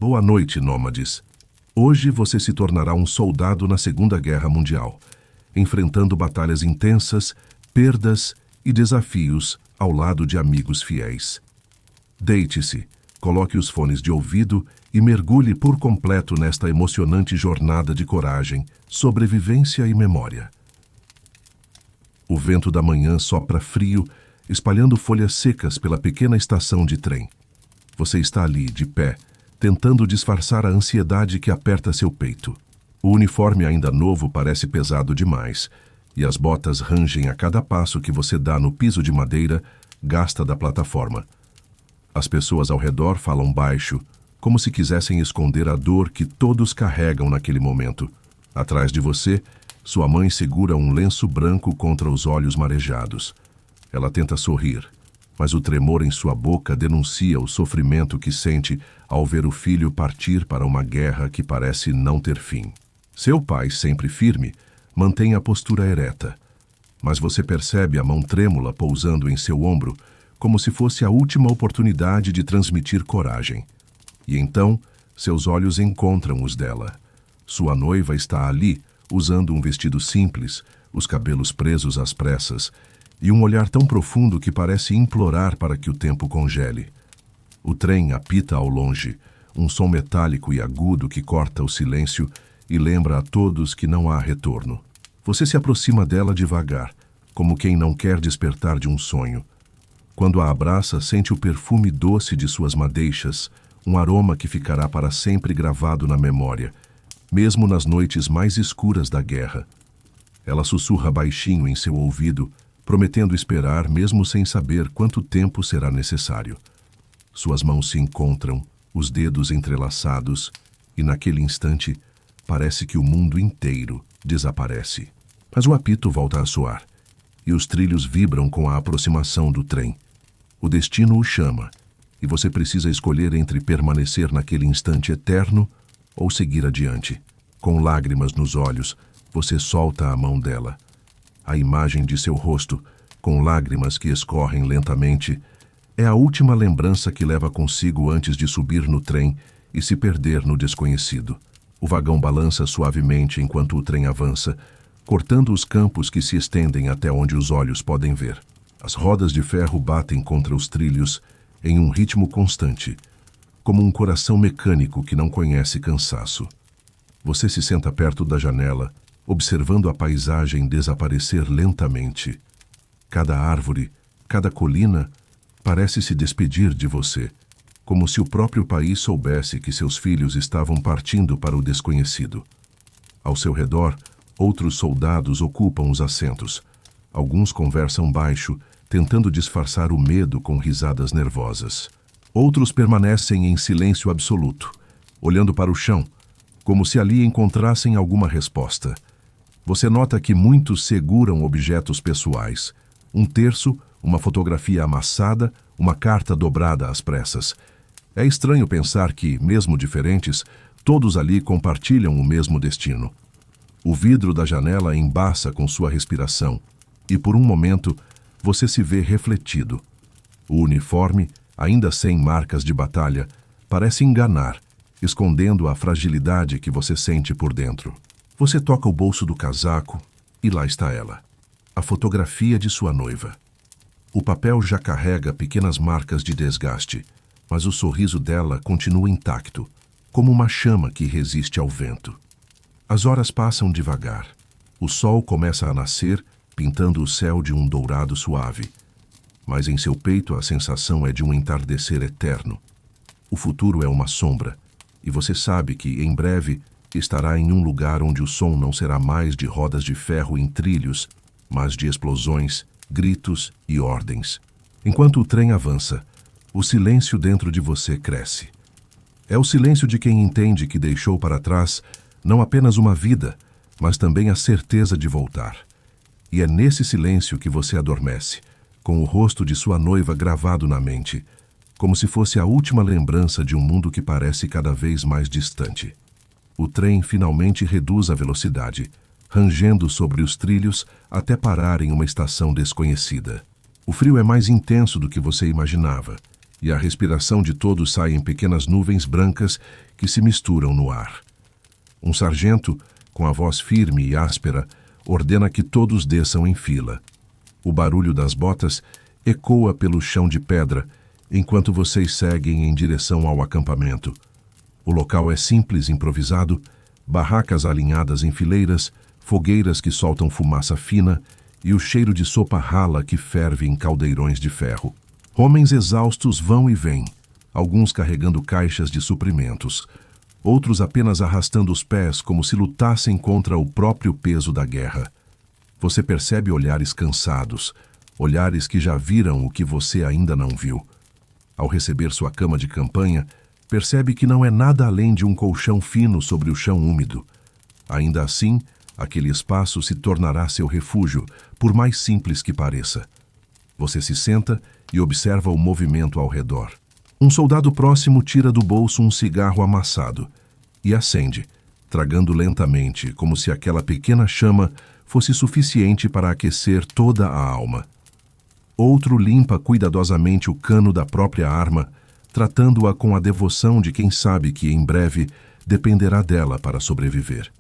Boa noite, nômades. Hoje você se tornará um soldado na Segunda Guerra Mundial, enfrentando batalhas intensas, perdas e desafios ao lado de amigos fiéis. Deite-se, coloque os fones de ouvido e mergulhe por completo nesta emocionante jornada de coragem, sobrevivência e memória. O vento da manhã sopra frio, espalhando folhas secas pela pequena estação de trem. Você está ali, de pé, tentando disfarçar a ansiedade que aperta seu peito. O uniforme ainda novo parece pesado demais, e as botas rangem a cada passo que você dá no piso de madeira gasta da plataforma. As pessoas ao redor falam baixo, como se quisessem esconder a dor que todos carregam naquele momento. Atrás de você, sua mãe segura um lenço branco contra os olhos marejados. Ela tenta sorrir, mas o tremor em sua boca denuncia o sofrimento que sente ao ver o filho partir para uma guerra que parece não ter fim. Seu pai, sempre firme, mantém a postura ereta, mas você percebe a mão trêmula pousando em seu ombro, como se fosse a última oportunidade de transmitir coragem. E então, seus olhos encontram os dela. Sua noiva está ali, usando um vestido simples, os cabelos presos às pressas, e um olhar tão profundo que parece implorar para que o tempo congele. O trem apita ao longe, um som metálico e agudo que corta o silêncio e lembra a todos que não há retorno. Você se aproxima dela devagar, como quem não quer despertar de um sonho. Quando a abraça, sente o perfume doce de suas madeixas, um aroma que ficará para sempre gravado na memória, mesmo nas noites mais escuras da guerra. Ela sussurra baixinho em seu ouvido, prometendo esperar mesmo sem saber quanto tempo será necessário. Suas mãos se encontram, os dedos entrelaçados, e naquele instante parece que o mundo inteiro desaparece. Mas o apito volta a soar, e os trilhos vibram com a aproximação do trem. O destino o chama, e você precisa escolher entre permanecer naquele instante eterno ou seguir adiante. Com lágrimas nos olhos, você solta a mão dela. A imagem de seu rosto, com lágrimas que escorrem lentamente, é a última lembrança que leva consigo antes de subir no trem e se perder no desconhecido. O vagão balança suavemente enquanto o trem avança, cortando os campos que se estendem até onde os olhos podem ver. As rodas de ferro batem contra os trilhos em um ritmo constante, como um coração mecânico que não conhece cansaço. Você se senta perto da janela, observando a paisagem desaparecer lentamente. Cada árvore, cada colina, parece se despedir de você, como se o próprio país soubesse que seus filhos estavam partindo para o desconhecido. Ao seu redor, outros soldados ocupam os assentos. Alguns conversam baixo, tentando disfarçar o medo com risadas nervosas. Outros permanecem em silêncio absoluto, olhando para o chão, como se ali encontrassem alguma resposta. Você nota que muitos seguram objetos pessoais. Um terço, uma fotografia amassada, uma carta dobrada às pressas. É estranho pensar que, mesmo diferentes, todos ali compartilham o mesmo destino. O vidro da janela embaça com sua respiração, e por um momento você se vê refletido. O uniforme, ainda sem marcas de batalha, parece enganar, escondendo a fragilidade que você sente por dentro. Você toca o bolso do casaco e lá está ela, a fotografia de sua noiva. O papel já carrega pequenas marcas de desgaste, mas o sorriso dela continua intacto, como uma chama que resiste ao vento. As horas passam devagar. O sol começa a nascer, pintando o céu de um dourado suave. Mas em seu peito a sensação é de um entardecer eterno. O futuro é uma sombra, e você sabe que, em breve, estará em um lugar onde o som não será mais de rodas de ferro em trilhos, mas de explosões, gritos e ordens. Enquanto o trem avança, o silêncio dentro de você cresce. É o silêncio de quem entende que deixou para trás não apenas uma vida, mas também a certeza de voltar. E é nesse silêncio que você adormece, com o rosto de sua noiva gravado na mente, como se fosse a última lembrança de um mundo que parece cada vez mais distante. O trem finalmente reduz a velocidade, rangendo sobre os trilhos até parar em uma estação desconhecida. O frio é mais intenso do que você imaginava, e a respiração de todos sai em pequenas nuvens brancas que se misturam no ar. Um sargento, com a voz firme e áspera, ordena que todos desçam em fila. O barulho das botas ecoa pelo chão de pedra, enquanto vocês seguem em direção ao acampamento. O local é simples, improvisado, barracas alinhadas em fileiras, fogueiras que soltam fumaça fina e o cheiro de sopa rala que ferve em caldeirões de ferro. Homens exaustos vão e vêm, alguns carregando caixas de suprimentos, outros apenas arrastando os pés como se lutassem contra o próprio peso da guerra. Você percebe olhares cansados, olhares que já viram o que você ainda não viu. Ao receber sua cama de campanha, percebe que não é nada além de um colchão fino sobre o chão úmido. Ainda assim, aquele espaço se tornará seu refúgio, por mais simples que pareça. Você se senta e observa o movimento ao redor. Um soldado próximo tira do bolso um cigarro amassado e acende, tragando lentamente, como se aquela pequena chama fosse suficiente para aquecer toda a alma. Outro limpa cuidadosamente o cano da própria arma, tratando-a com a devoção de quem sabe que, em breve, dependerá dela para sobreviver.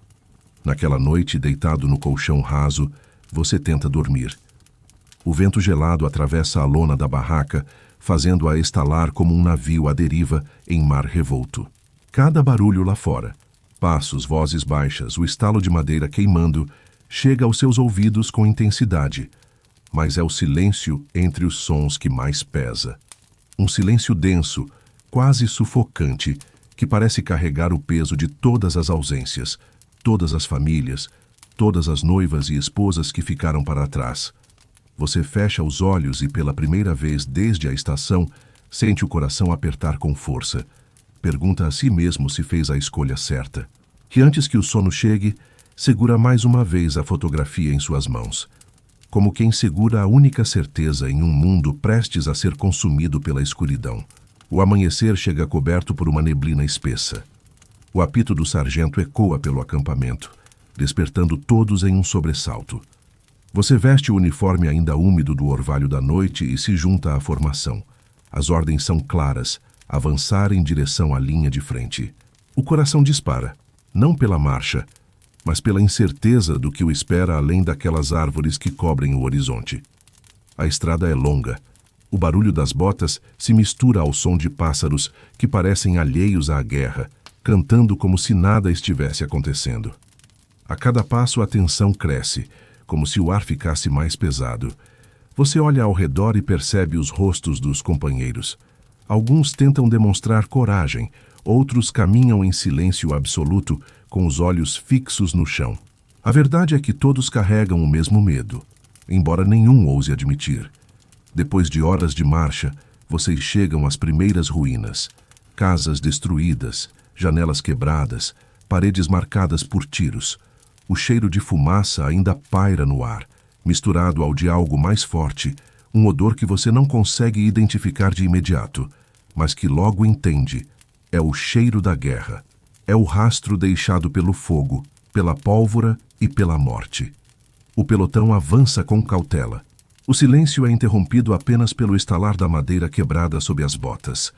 Naquela noite, deitado no colchão raso, você tenta dormir. O vento gelado atravessa a lona da barraca, fazendo-a estalar como um navio à deriva em mar revolto. Cada barulho lá fora, passos, vozes baixas, o estalo de madeira queimando, chega aos seus ouvidos com intensidade, mas é o silêncio entre os sons que mais pesa. Um silêncio denso, quase sufocante, que parece carregar o peso de todas as ausências, todas as famílias, todas as noivas e esposas que ficaram para trás. Você fecha os olhos e, pela primeira vez desde a estação, sente o coração apertar com força. Pergunta a si mesmo se fez a escolha certa. E antes que o sono chegue, segura mais uma vez a fotografia em suas mãos, como quem segura a única certeza em um mundo prestes a ser consumido pela escuridão. O amanhecer chega coberto por uma neblina espessa. O apito do sargento ecoa pelo acampamento, despertando todos em um sobressalto. Você veste o uniforme ainda úmido do orvalho da noite e se junta à formação. As ordens são claras: avançar em direção à linha de frente. O coração dispara, não pela marcha, mas pela incerteza do que o espera além daquelas árvores que cobrem o horizonte. A estrada é longa. O barulho das botas se mistura ao som de pássaros que parecem alheios à guerra, cantando como se nada estivesse acontecendo. A cada passo a tensão cresce, como se o ar ficasse mais pesado. Você olha ao redor e percebe os rostos dos companheiros. Alguns tentam demonstrar coragem, outros caminham em silêncio absoluto, com os olhos fixos no chão. A verdade é que todos carregam o mesmo medo, embora nenhum ouse admitir. Depois de horas de marcha, vocês chegam às primeiras ruínas. Casas destruídas, janelas quebradas, paredes marcadas por tiros. O cheiro de fumaça ainda paira no ar, misturado ao de algo mais forte, um odor que você não consegue identificar de imediato, mas que logo entende. É o cheiro da guerra. É o rastro deixado pelo fogo, pela pólvora e pela morte. O pelotão avança com cautela. O silêncio é interrompido apenas pelo estalar da madeira quebrada sob as botas.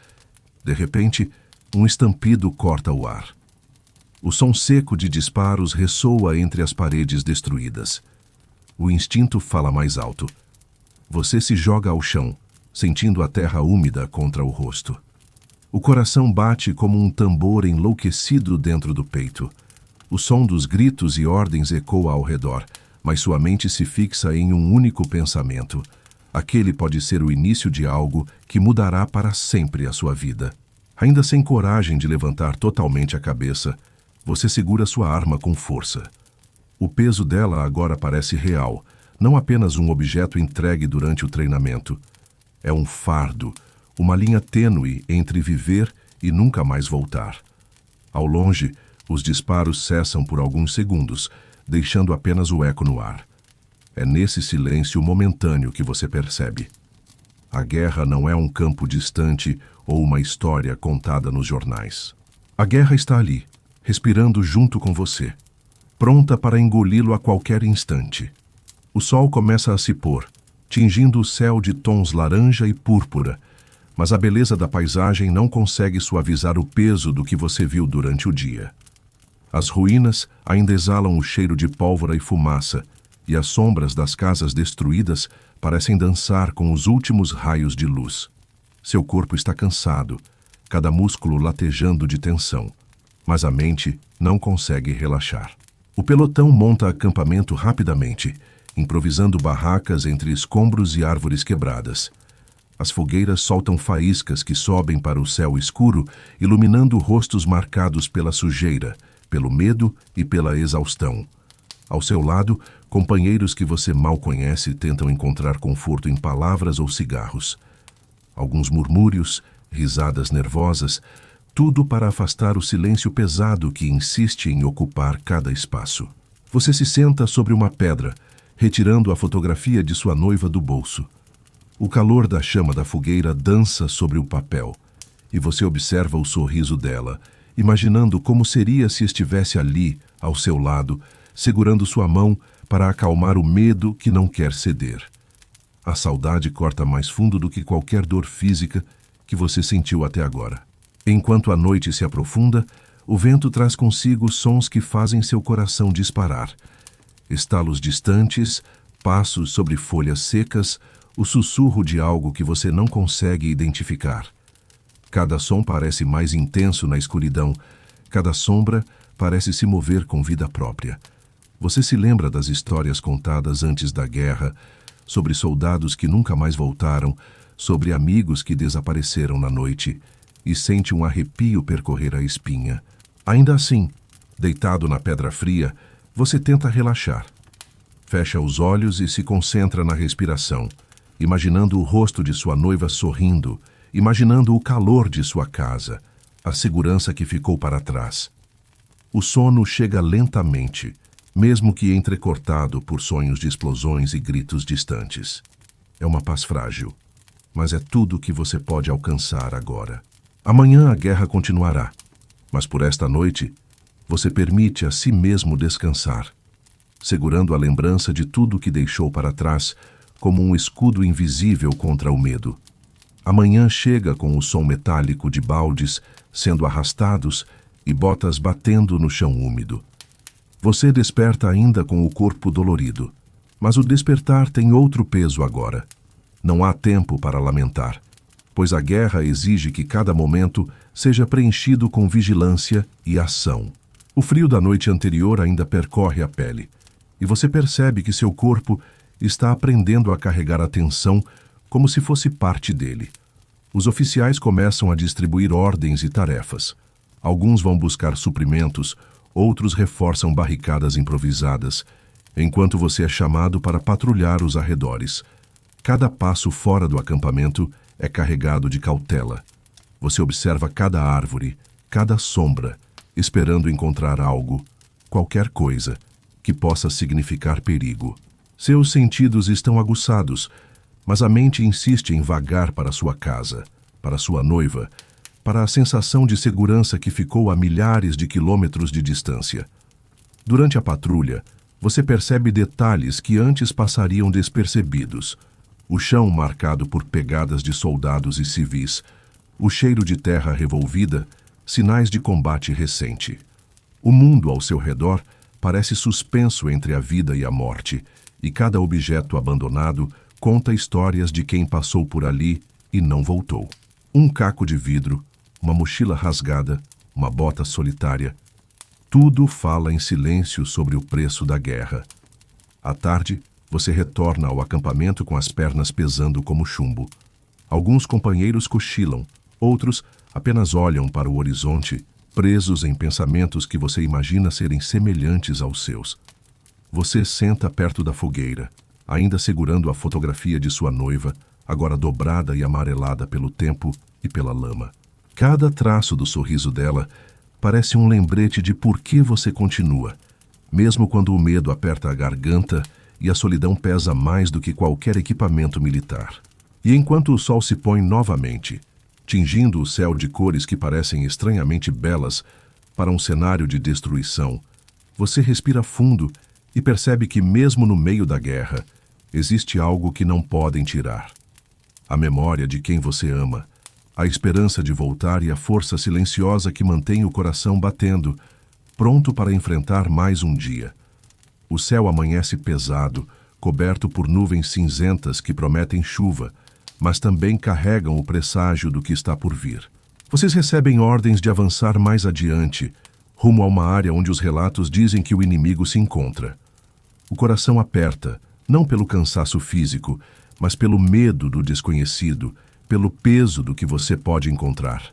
De repente, um estampido corta o ar. O som seco de disparos ressoa entre as paredes destruídas. O instinto fala mais alto. Você se joga ao chão, sentindo a terra úmida contra o rosto. O coração bate como um tambor enlouquecido dentro do peito. O som dos gritos e ordens ecoa ao redor, mas sua mente se fixa em um único pensamento. Aquele pode ser o início de algo que mudará para sempre a sua vida. Ainda sem coragem de levantar totalmente a cabeça, você segura sua arma com força. O peso dela agora parece real, não apenas um objeto entregue durante o treinamento. É um fardo, uma linha tênue entre viver e nunca mais voltar. Ao longe, os disparos cessam por alguns segundos, deixando apenas o eco no ar. É nesse silêncio momentâneo que você percebe. A guerra não é um campo distante ou uma história contada nos jornais. A guerra está ali, respirando junto com você, pronta para engoli-lo a qualquer instante. O sol começa a se pôr, tingindo o céu de tons laranja e púrpura, mas a beleza da paisagem não consegue suavizar o peso do que você viu durante o dia. As ruínas ainda exalam o cheiro de pólvora e fumaça, e as sombras das casas destruídas parecem dançar com os últimos raios de luz. Seu corpo está cansado, cada músculo latejando de tensão, mas a mente não consegue relaxar. O pelotão monta acampamento rapidamente, improvisando barracas entre escombros e árvores quebradas. As fogueiras soltam faíscas que sobem para o céu escuro, iluminando rostos marcados pela sujeira, pelo medo e pela exaustão. Ao seu lado, companheiros que você mal conhece tentam encontrar conforto em palavras ou cigarros. Alguns murmúrios, risadas nervosas, tudo para afastar o silêncio pesado que insiste em ocupar cada espaço. Você se senta sobre uma pedra, retirando a fotografia de sua noiva do bolso. O calor da chama da fogueira dança sobre o papel, e você observa o sorriso dela, imaginando como seria se estivesse ali, ao seu lado, segurando sua mão para acalmar o medo que não quer ceder. A saudade corta mais fundo do que qualquer dor física que você sentiu até agora. Enquanto a noite se aprofunda, o vento traz consigo sons que fazem seu coração disparar. Estalos distantes, passos sobre folhas secas, o sussurro de algo que você não consegue identificar. Cada som parece mais intenso na escuridão, cada sombra parece se mover com vida própria. Você se lembra das histórias contadas antes da guerra, sobre soldados que nunca mais voltaram, sobre amigos que desapareceram na noite, e sente um arrepio percorrer a espinha. Ainda assim, deitado na pedra fria, você tenta relaxar. Fecha os olhos e se concentra na respiração, imaginando o rosto de sua noiva sorrindo, imaginando o calor de sua casa, a segurança que ficou para trás. O sono chega lentamente, mesmo que entrecortado por sonhos de explosões e gritos distantes. É uma paz frágil, mas é tudo o que você pode alcançar agora. Amanhã a guerra continuará, mas por esta noite, você permite a si mesmo descansar, segurando a lembrança de tudo o que deixou para trás como um escudo invisível contra o medo. Amanhã chega com o som metálico de baldes sendo arrastados e botas batendo no chão úmido. Você desperta ainda com o corpo dolorido, mas o despertar tem outro peso agora. Não há tempo para lamentar, pois a guerra exige que cada momento seja preenchido com vigilância e ação. O frio da noite anterior ainda percorre a pele, e você percebe que seu corpo está aprendendo a carregar a tensão como se fosse parte dele. Os oficiais começam a distribuir ordens e tarefas. Alguns vão buscar suprimentos, outros reforçam barricadas improvisadas, enquanto você é chamado para patrulhar os arredores. Cada passo fora do acampamento é carregado de cautela. Você observa cada árvore, cada sombra, esperando encontrar algo, qualquer coisa, que possa significar perigo. Seus sentidos estão aguçados, mas a mente insiste em vagar para sua casa, para sua noiva, para a sensação de segurança que ficou a milhares de quilômetros de distância. Durante a patrulha, você percebe detalhes que antes passariam despercebidos. O chão marcado por pegadas de soldados e civis, o cheiro de terra revolvida, sinais de combate recente. O mundo ao seu redor parece suspenso entre a vida e a morte, e cada objeto abandonado conta histórias de quem passou por ali e não voltou. Um caco de vidro, uma mochila rasgada, uma bota solitária. Tudo fala em silêncio sobre o preço da guerra. À tarde, você retorna ao acampamento com as pernas pesando como chumbo. Alguns companheiros cochilam, outros apenas olham para o horizonte, presos em pensamentos que você imagina serem semelhantes aos seus. Você senta perto da fogueira, ainda segurando a fotografia de sua noiva, agora dobrada e amarelada pelo tempo e pela lama. Cada traço do sorriso dela parece um lembrete de por que você continua, mesmo quando o medo aperta a garganta e a solidão pesa mais do que qualquer equipamento militar. E enquanto o sol se põe novamente, tingindo o céu de cores que parecem estranhamente belas para um cenário de destruição, você respira fundo e percebe que mesmo no meio da guerra, existe algo que não podem tirar. A memória de quem você ama, a esperança de voltar e a força silenciosa que mantém o coração batendo, pronto para enfrentar mais um dia. O céu amanhece pesado, coberto por nuvens cinzentas que prometem chuva, mas também carregam o presságio do que está por vir. Vocês recebem ordens de avançar mais adiante, rumo a uma área onde os relatos dizem que o inimigo se encontra. O coração aperta, não pelo cansaço físico, mas pelo medo do desconhecido, pelo peso do que você pode encontrar.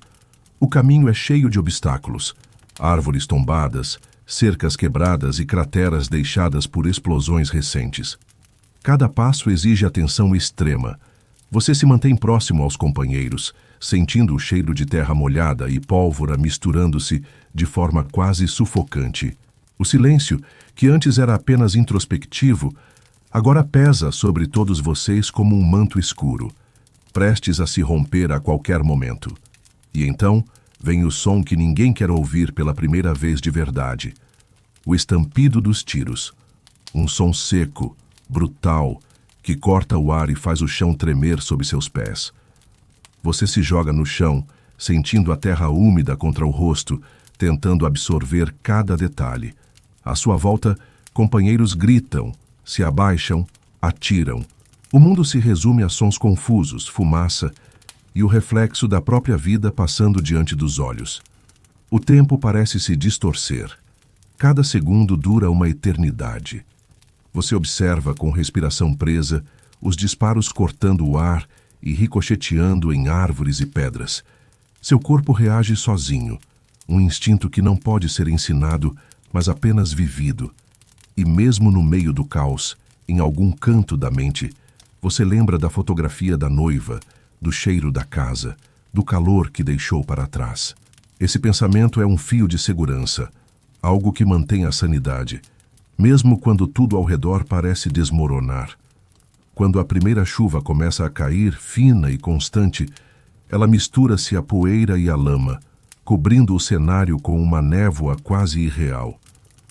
O caminho é cheio de obstáculos, árvores tombadas, cercas quebradas e crateras deixadas por explosões recentes. Cada passo exige atenção extrema. Você se mantém próximo aos companheiros, sentindo o cheiro de terra molhada e pólvora misturando-se de forma quase sufocante. O silêncio, que antes era apenas introspectivo, agora pesa sobre todos vocês como um manto escuro, prestes a se romper a qualquer momento. E então vem o som que ninguém quer ouvir pela primeira vez de verdade. O estampido dos tiros. Um som seco, brutal, que corta o ar e faz o chão tremer sob seus pés. Você se joga no chão, sentindo a terra úmida contra o rosto, tentando absorver cada detalhe. À sua volta, companheiros gritam, se abaixam, atiram. O mundo se resume a sons confusos, fumaça e o reflexo da própria vida passando diante dos olhos. O tempo parece se distorcer. Cada segundo dura uma eternidade. Você observa com respiração presa os disparos cortando o ar e ricocheteando em árvores e pedras. Seu corpo reage sozinho, um instinto que não pode ser ensinado, mas apenas vivido. E mesmo no meio do caos, em algum canto da mente, você lembra da fotografia da noiva, do cheiro da casa, do calor que deixou para trás. Esse pensamento é um fio de segurança, algo que mantém a sanidade, mesmo quando tudo ao redor parece desmoronar. Quando a primeira chuva começa a cair, fina e constante, ela mistura-se à poeira e à lama, cobrindo o cenário com uma névoa quase irreal.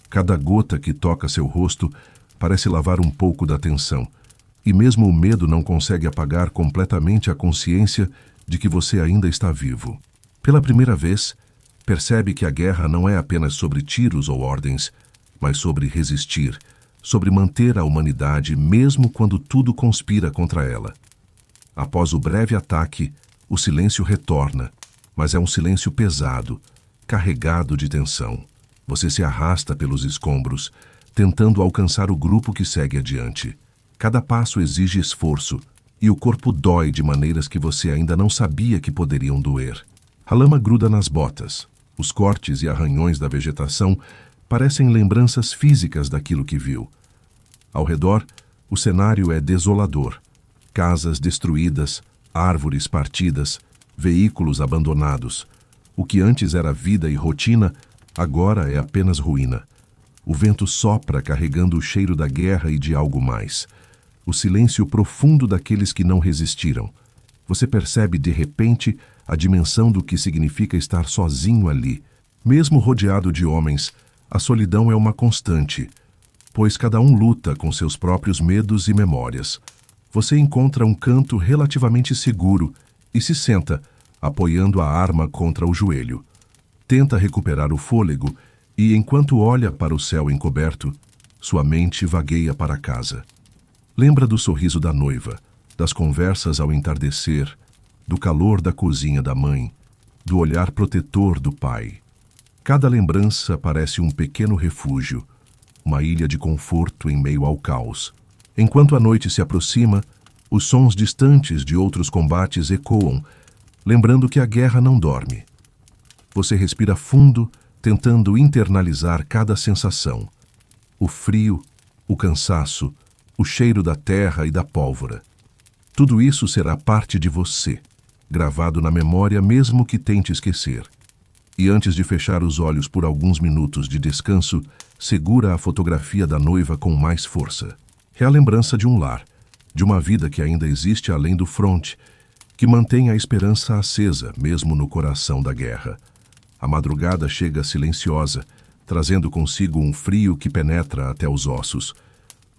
Cada gota que toca seu rosto parece lavar um pouco da tensão, e mesmo o medo não consegue apagar completamente a consciência de que você ainda está vivo. Pela primeira vez, percebe que a guerra não é apenas sobre tiros ou ordens, mas sobre resistir, sobre manter a humanidade mesmo quando tudo conspira contra ela. Após o breve ataque, o silêncio retorna, mas é um silêncio pesado, carregado de tensão. Você se arrasta pelos escombros, tentando alcançar o grupo que segue adiante. Cada passo exige esforço, e o corpo dói de maneiras que você ainda não sabia que poderiam doer. A lama gruda nas botas. Os cortes e arranhões da vegetação parecem lembranças físicas daquilo que viu. Ao redor, o cenário é desolador. Casas destruídas, árvores partidas, veículos abandonados. O que antes era vida e rotina, agora é apenas ruína. O vento sopra carregando o cheiro da guerra e de algo mais. O silêncio profundo daqueles que não resistiram. Você percebe de repente a dimensão do que significa estar sozinho ali. Mesmo rodeado de homens, a solidão é uma constante, pois cada um luta com seus próprios medos e memórias. Você encontra um canto relativamente seguro e se senta, apoiando a arma contra o joelho. Tenta recuperar o fôlego e, enquanto olha para o céu encoberto, sua mente vagueia para casa. Lembra do sorriso da noiva, das conversas ao entardecer, do calor da cozinha da mãe, do olhar protetor do pai. Cada lembrança parece um pequeno refúgio, uma ilha de conforto em meio ao caos. Enquanto a noite se aproxima, os sons distantes de outros combates ecoam, lembrando que a guerra não dorme. Você respira fundo, tentando internalizar cada sensação. O frio, o cansaço, o cheiro da terra e da pólvora. Tudo isso será parte de você, gravado na memória mesmo que tente esquecer. E antes de fechar os olhos por alguns minutos de descanso, segura a fotografia da noiva com mais força. É a lembrança de um lar, de uma vida que ainda existe além do fronte, que mantém a esperança acesa mesmo no coração da guerra. A madrugada chega silenciosa, trazendo consigo um frio que penetra até os ossos.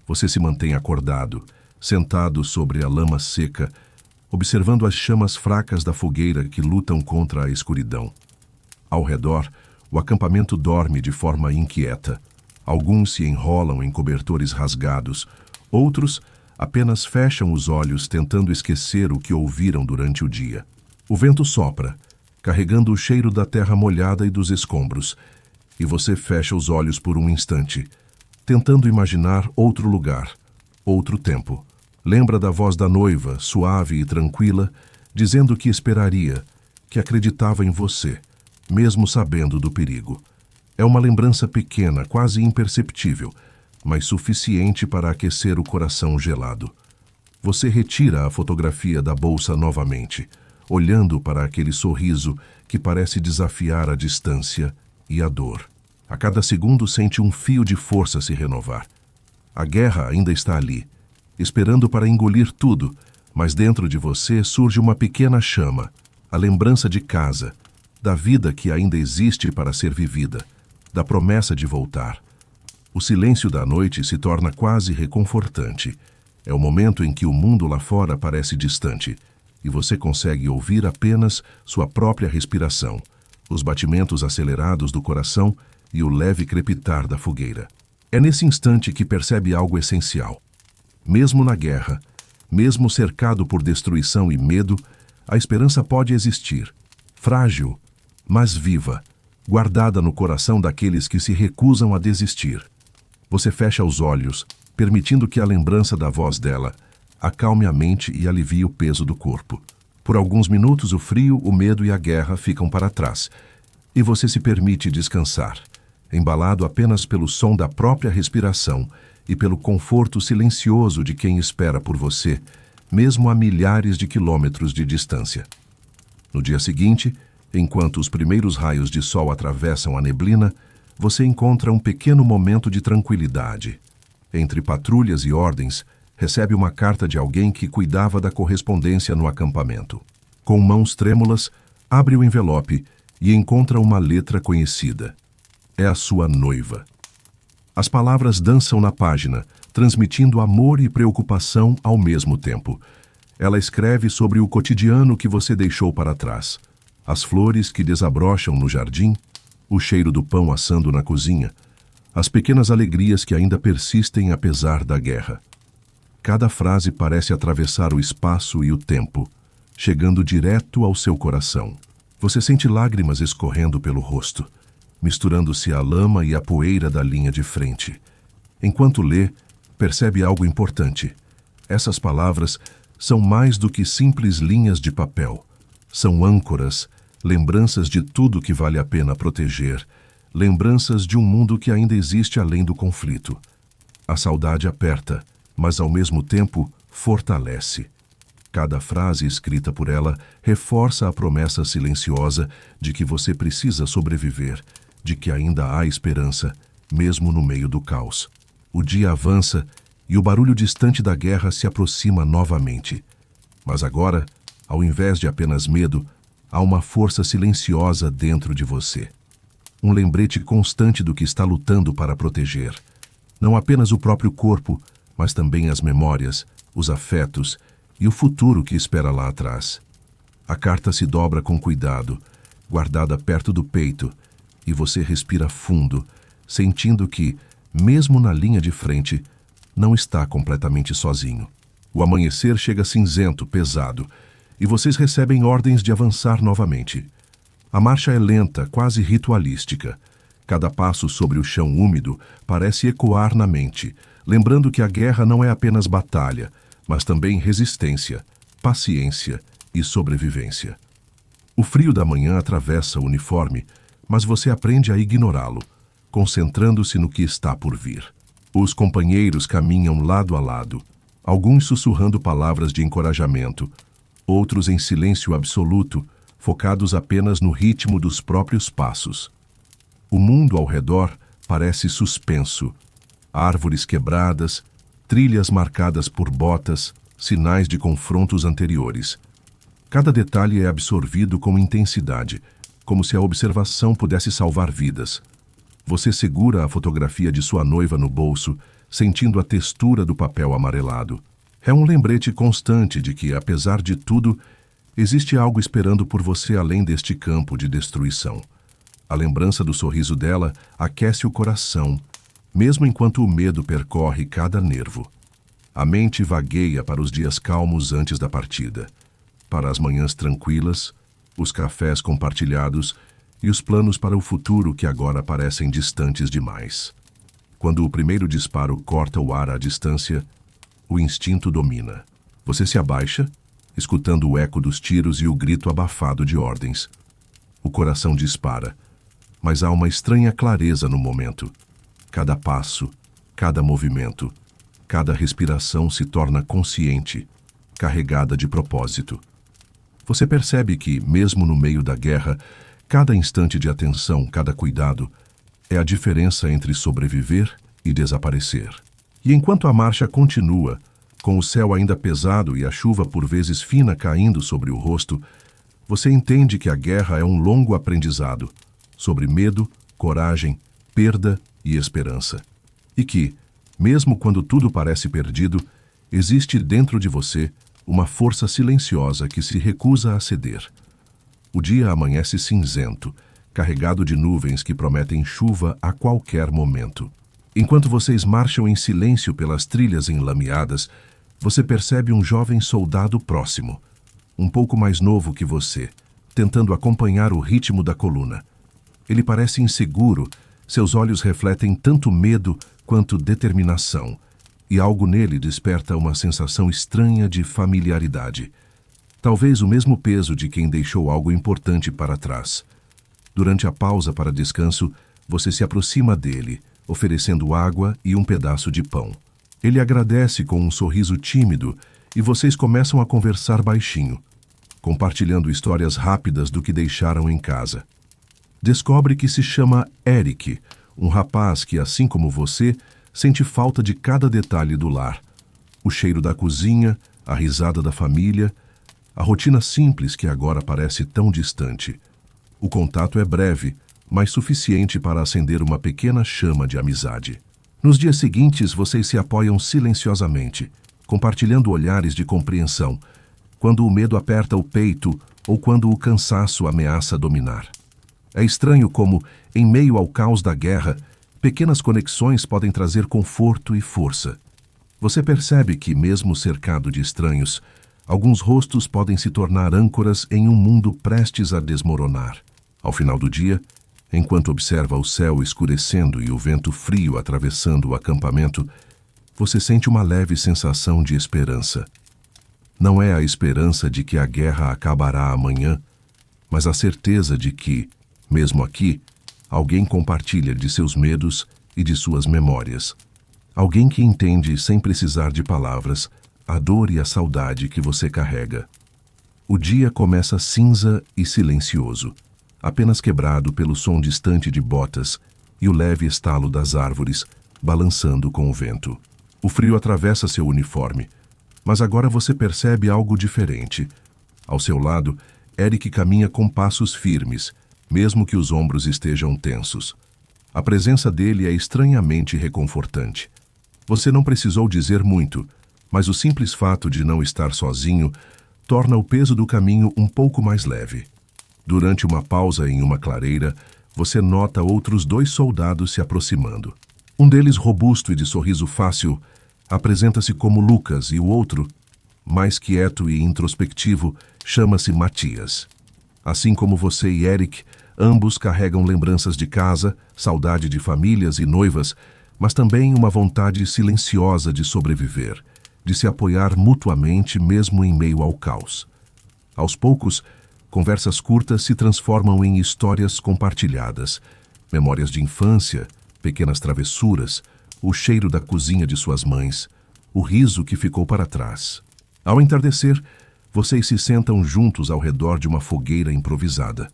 Você se mantém acordado, sentado sobre a lama seca, observando as chamas fracas da fogueira que lutam contra a escuridão. Ao redor, o acampamento dorme de forma inquieta. Alguns se enrolam em cobertores rasgados, outros apenas fecham os olhos tentando esquecer o que ouviram durante o dia. O vento sopra, carregando o cheiro da terra molhada e dos escombros, e você fecha os olhos por um instante, tentando imaginar outro lugar, outro tempo. Lembra da voz da noiva, suave e tranquila, dizendo que esperaria, que acreditava em você, mesmo sabendo do perigo. É uma lembrança pequena, quase imperceptível, mas suficiente para aquecer o coração gelado. Você retira a fotografia da bolsa novamente, olhando para aquele sorriso que parece desafiar a distância e a dor. A cada segundo sente um fio de força se renovar. A guerra ainda está ali, esperando para engolir tudo, mas dentro de você surge uma pequena chama, a lembrança de casa, da vida que ainda existe para ser vivida, da promessa de voltar. O silêncio da noite se torna quase reconfortante. É o momento em que o mundo lá fora parece distante, e você consegue ouvir apenas sua própria respiração, os batimentos acelerados do coração e o leve crepitar da fogueira. É nesse instante que percebe algo essencial. Mesmo na guerra, mesmo cercado por destruição e medo, a esperança pode existir, frágil, mas viva, guardada no coração daqueles que se recusam a desistir. Você fecha os olhos, permitindo que a lembrança da voz dela acalme a mente e alivie o peso do corpo. Por alguns minutos o frio, o medo e a guerra ficam para trás, e você se permite descansar, embalado apenas pelo som da própria respiração e pelo conforto silencioso de quem espera por você, mesmo a milhares de quilômetros de distância. No dia seguinte, enquanto os primeiros raios de sol atravessam a neblina, você encontra um pequeno momento de tranquilidade. Entre patrulhas e ordens, recebe uma carta de alguém que cuidava da correspondência no acampamento. Com mãos trêmulas, abre o envelope e encontra uma letra conhecida. É a sua noiva. As palavras dançam na página, transmitindo amor e preocupação ao mesmo tempo. Ela escreve sobre o cotidiano que você deixou para trás. As flores que desabrocham no jardim, o cheiro do pão assando na cozinha, as pequenas alegrias que ainda persistem apesar da guerra. Cada frase parece atravessar o espaço e o tempo, chegando direto ao seu coração. Você sente lágrimas escorrendo pelo rosto, misturando-se à lama e à poeira da linha de frente. Enquanto lê, percebe algo importante. Essas palavras são mais do que simples linhas de papel. São âncoras, lembranças de tudo que vale a pena proteger, lembranças de um mundo que ainda existe além do conflito. A saudade aperta, mas ao mesmo tempo fortalece. Cada frase escrita por ela reforça a promessa silenciosa de que você precisa sobreviver, de que ainda há esperança, mesmo no meio do caos. O dia avança e o barulho distante da guerra se aproxima novamente. Mas agora, ao invés de apenas medo, há uma força silenciosa dentro de você. Um lembrete constante do que está lutando para proteger. Não apenas o próprio corpo, mas também as memórias, os afetos e o futuro que espera lá atrás. A carta se dobra com cuidado, guardada perto do peito, e você respira fundo, sentindo que, mesmo na linha de frente, não está completamente sozinho. O amanhecer chega cinzento, pesado, e vocês recebem ordens de avançar novamente. A marcha é lenta, quase ritualística. Cada passo sobre o chão úmido parece ecoar na mente, lembrando que a guerra não é apenas batalha, mas também resistência, paciência e sobrevivência. O frio da manhã atravessa o uniforme, mas você aprende a ignorá-lo, concentrando-se no que está por vir. Os companheiros caminham lado a lado, alguns sussurrando palavras de encorajamento, outros em silêncio absoluto, focados apenas no ritmo dos próprios passos. O mundo ao redor parece suspenso. Árvores quebradas, trilhas marcadas por botas, sinais de confrontos anteriores. Cada detalhe é absorvido com intensidade, como se a observação pudesse salvar vidas. Você segura a fotografia de sua noiva no bolso, sentindo a textura do papel amarelado. É um lembrete constante de que, apesar de tudo, existe algo esperando por você além deste campo de destruição. A lembrança do sorriso dela aquece o coração, mesmo enquanto o medo percorre cada nervo. A mente vagueia para os dias calmos antes da partida, para as manhãs tranquilas, os cafés compartilhados e os planos para o futuro que agora parecem distantes demais. Quando o primeiro disparo corta o ar à distância, o instinto domina. Você se abaixa, escutando o eco dos tiros e o grito abafado de ordens. O coração dispara, mas há uma estranha clareza no momento. Cada passo, cada movimento, cada respiração se torna consciente, carregada de propósito. Você percebe que, mesmo no meio da guerra, cada instante de atenção, cada cuidado, é a diferença entre sobreviver e desaparecer. E enquanto a marcha continua, com o céu ainda pesado e a chuva por vezes fina caindo sobre o rosto, você entende que a guerra é um longo aprendizado sobre medo, coragem, perda e esperança. E que, mesmo quando tudo parece perdido, existe dentro de você uma força silenciosa que se recusa a ceder. O dia amanhece cinzento, carregado de nuvens que prometem chuva a qualquer momento. Enquanto vocês marcham em silêncio pelas trilhas enlameadas, você percebe um jovem soldado próximo, um pouco mais novo que você, tentando acompanhar o ritmo da coluna. Ele parece inseguro, seus olhos refletem tanto medo quanto determinação, e algo nele desperta uma sensação estranha de familiaridade. Talvez o mesmo peso de quem deixou algo importante para trás. Durante a pausa para descanso, você se aproxima dele, oferecendo água e um pedaço de pão. Ele agradece com um sorriso tímido e vocês começam a conversar baixinho, compartilhando histórias rápidas do que deixaram em casa. Descobre que se chama Eric, um rapaz que, assim como você, sente falta de cada detalhe do lar. O cheiro da cozinha, a risada da família, a rotina simples que agora parece tão distante. O contato é breve, mas suficiente para acender uma pequena chama de amizade. Nos dias seguintes, vocês se apoiam silenciosamente, compartilhando olhares de compreensão, quando o medo aperta o peito ou quando o cansaço ameaça dominar. É estranho como, em meio ao caos da guerra, pequenas conexões podem trazer conforto e força. Você percebe que, mesmo cercado de estranhos, alguns rostos podem se tornar âncoras em um mundo prestes a desmoronar. Ao final do dia, enquanto observa o céu escurecendo e o vento frio atravessando o acampamento, você sente uma leve sensação de esperança. Não é a esperança de que a guerra acabará amanhã, mas a certeza de que, mesmo aqui, alguém compartilha de seus medos e de suas memórias. Alguém que entende, sem precisar de palavras, a dor e a saudade que você carrega. O dia começa cinza e silencioso, apenas quebrado pelo som distante de botas e o leve estalo das árvores, balançando com o vento. O frio atravessa seu uniforme, mas agora você percebe algo diferente. Ao seu lado, Eric caminha com passos firmes, mesmo que os ombros estejam tensos. A presença dele é estranhamente reconfortante. Você não precisou dizer muito, mas o simples fato de não estar sozinho torna o peso do caminho um pouco mais leve. Durante uma pausa em uma clareira, você nota outros 2 soldados se aproximando. Um deles, robusto e de sorriso fácil, apresenta-se como Lucas e o outro, mais quieto e introspectivo, chama-se Matias. Assim como você e Eric, ambos carregam lembranças de casa, saudade de famílias e noivas, mas também uma vontade silenciosa de sobreviver, de se apoiar mutuamente mesmo em meio ao caos. Aos poucos, conversas curtas se transformam em histórias compartilhadas, memórias de infância, pequenas travessuras, o cheiro da cozinha de suas mães, o riso que ficou para trás. Ao entardecer, vocês se sentam juntos ao redor de uma fogueira improvisada.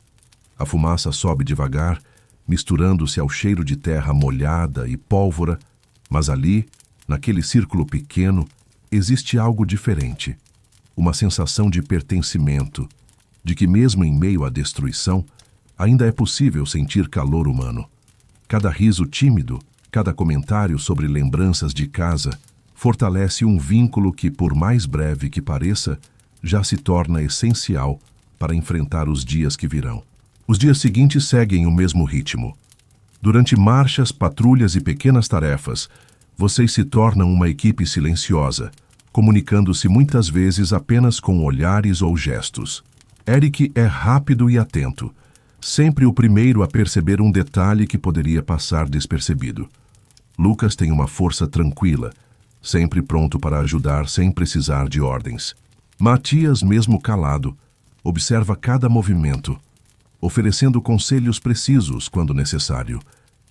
A fumaça sobe devagar, misturando-se ao cheiro de terra molhada e pólvora, mas ali, naquele círculo pequeno, existe algo diferente. Uma sensação de pertencimento, de que mesmo em meio à destruição, ainda é possível sentir calor humano. Cada riso tímido, cada comentário sobre lembranças de casa, fortalece um vínculo que, por mais breve que pareça, já se torna essencial para enfrentar os dias que virão. Os dias seguintes seguem o mesmo ritmo. Durante marchas, patrulhas e pequenas tarefas, vocês se tornam uma equipe silenciosa, comunicando-se muitas vezes apenas com olhares ou gestos. Eric é rápido e atento, sempre o primeiro a perceber um detalhe que poderia passar despercebido. Lucas tem uma força tranquila, sempre pronto para ajudar sem precisar de ordens. Matias, mesmo calado, observa cada movimento, oferecendo conselhos precisos quando necessário,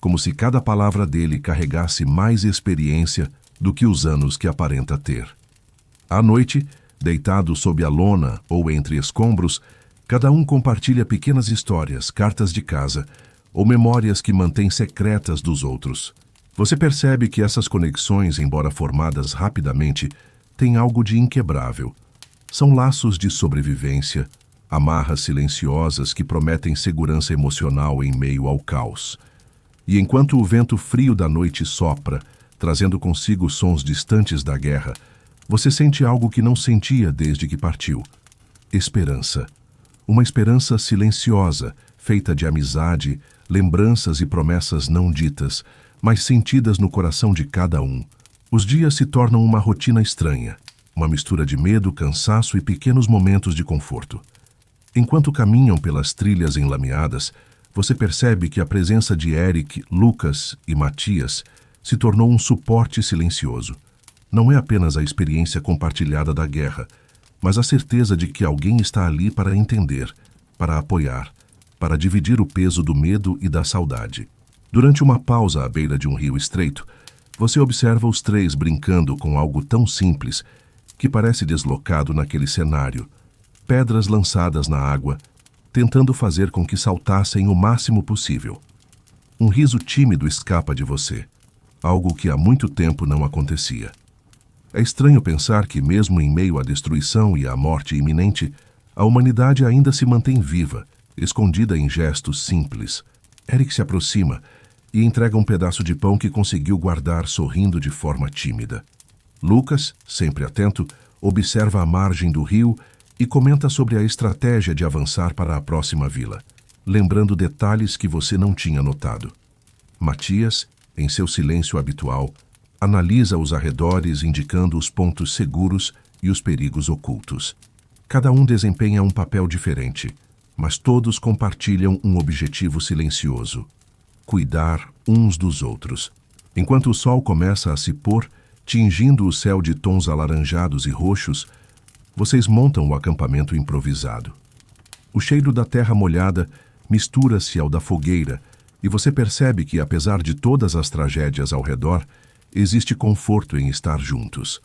como se cada palavra dele carregasse mais experiência do que os anos que aparenta ter. À noite, deitado sob a lona ou entre escombros, cada um compartilha pequenas histórias, cartas de casa ou memórias que mantém secretas dos outros. Você percebe que essas conexões, embora formadas rapidamente, têm algo de inquebrável. São laços de sobrevivência, amarras silenciosas que prometem segurança emocional em meio ao caos. E enquanto o vento frio da noite sopra, trazendo consigo sons distantes da guerra, você sente algo que não sentia desde que partiu. Esperança. Uma esperança silenciosa, feita de amizade, lembranças e promessas não ditas, mas sentidas no coração de cada um. Os dias se tornam uma rotina estranha, uma mistura de medo, cansaço e pequenos momentos de conforto. Enquanto caminham pelas trilhas enlameadas, você percebe que a presença de Eric, Lucas e Matias se tornou um suporte silencioso. Não é apenas a experiência compartilhada da guerra, mas a certeza de que alguém está ali para entender, para apoiar, para dividir o peso do medo e da saudade. Durante uma pausa à beira de um rio estreito, você observa os três brincando com algo tão simples que parece deslocado naquele cenário. Pedras lançadas na água, tentando fazer com que saltassem o máximo possível. Um riso tímido escapa de você, algo que há muito tempo não acontecia. É estranho pensar que, mesmo em meio à destruição e à morte iminente, a humanidade ainda se mantém viva, escondida em gestos simples. Eric se aproxima e entrega um pedaço de pão que conseguiu guardar sorrindo de forma tímida. Lucas, sempre atento, observa a margem do rio e comenta sobre a estratégia de avançar para a próxima vila, lembrando detalhes que você não tinha notado. Matias, em seu silêncio habitual, analisa os arredores indicando os pontos seguros e os perigos ocultos. Cada um desempenha um papel diferente, mas todos compartilham um objetivo silencioso: cuidar uns dos outros. Enquanto o sol começa a se pôr, tingindo o céu de tons alaranjados e roxos, vocês montam o acampamento improvisado. O cheiro da terra molhada mistura-se ao da fogueira e você percebe que, apesar de todas as tragédias ao redor, existe conforto em estar juntos.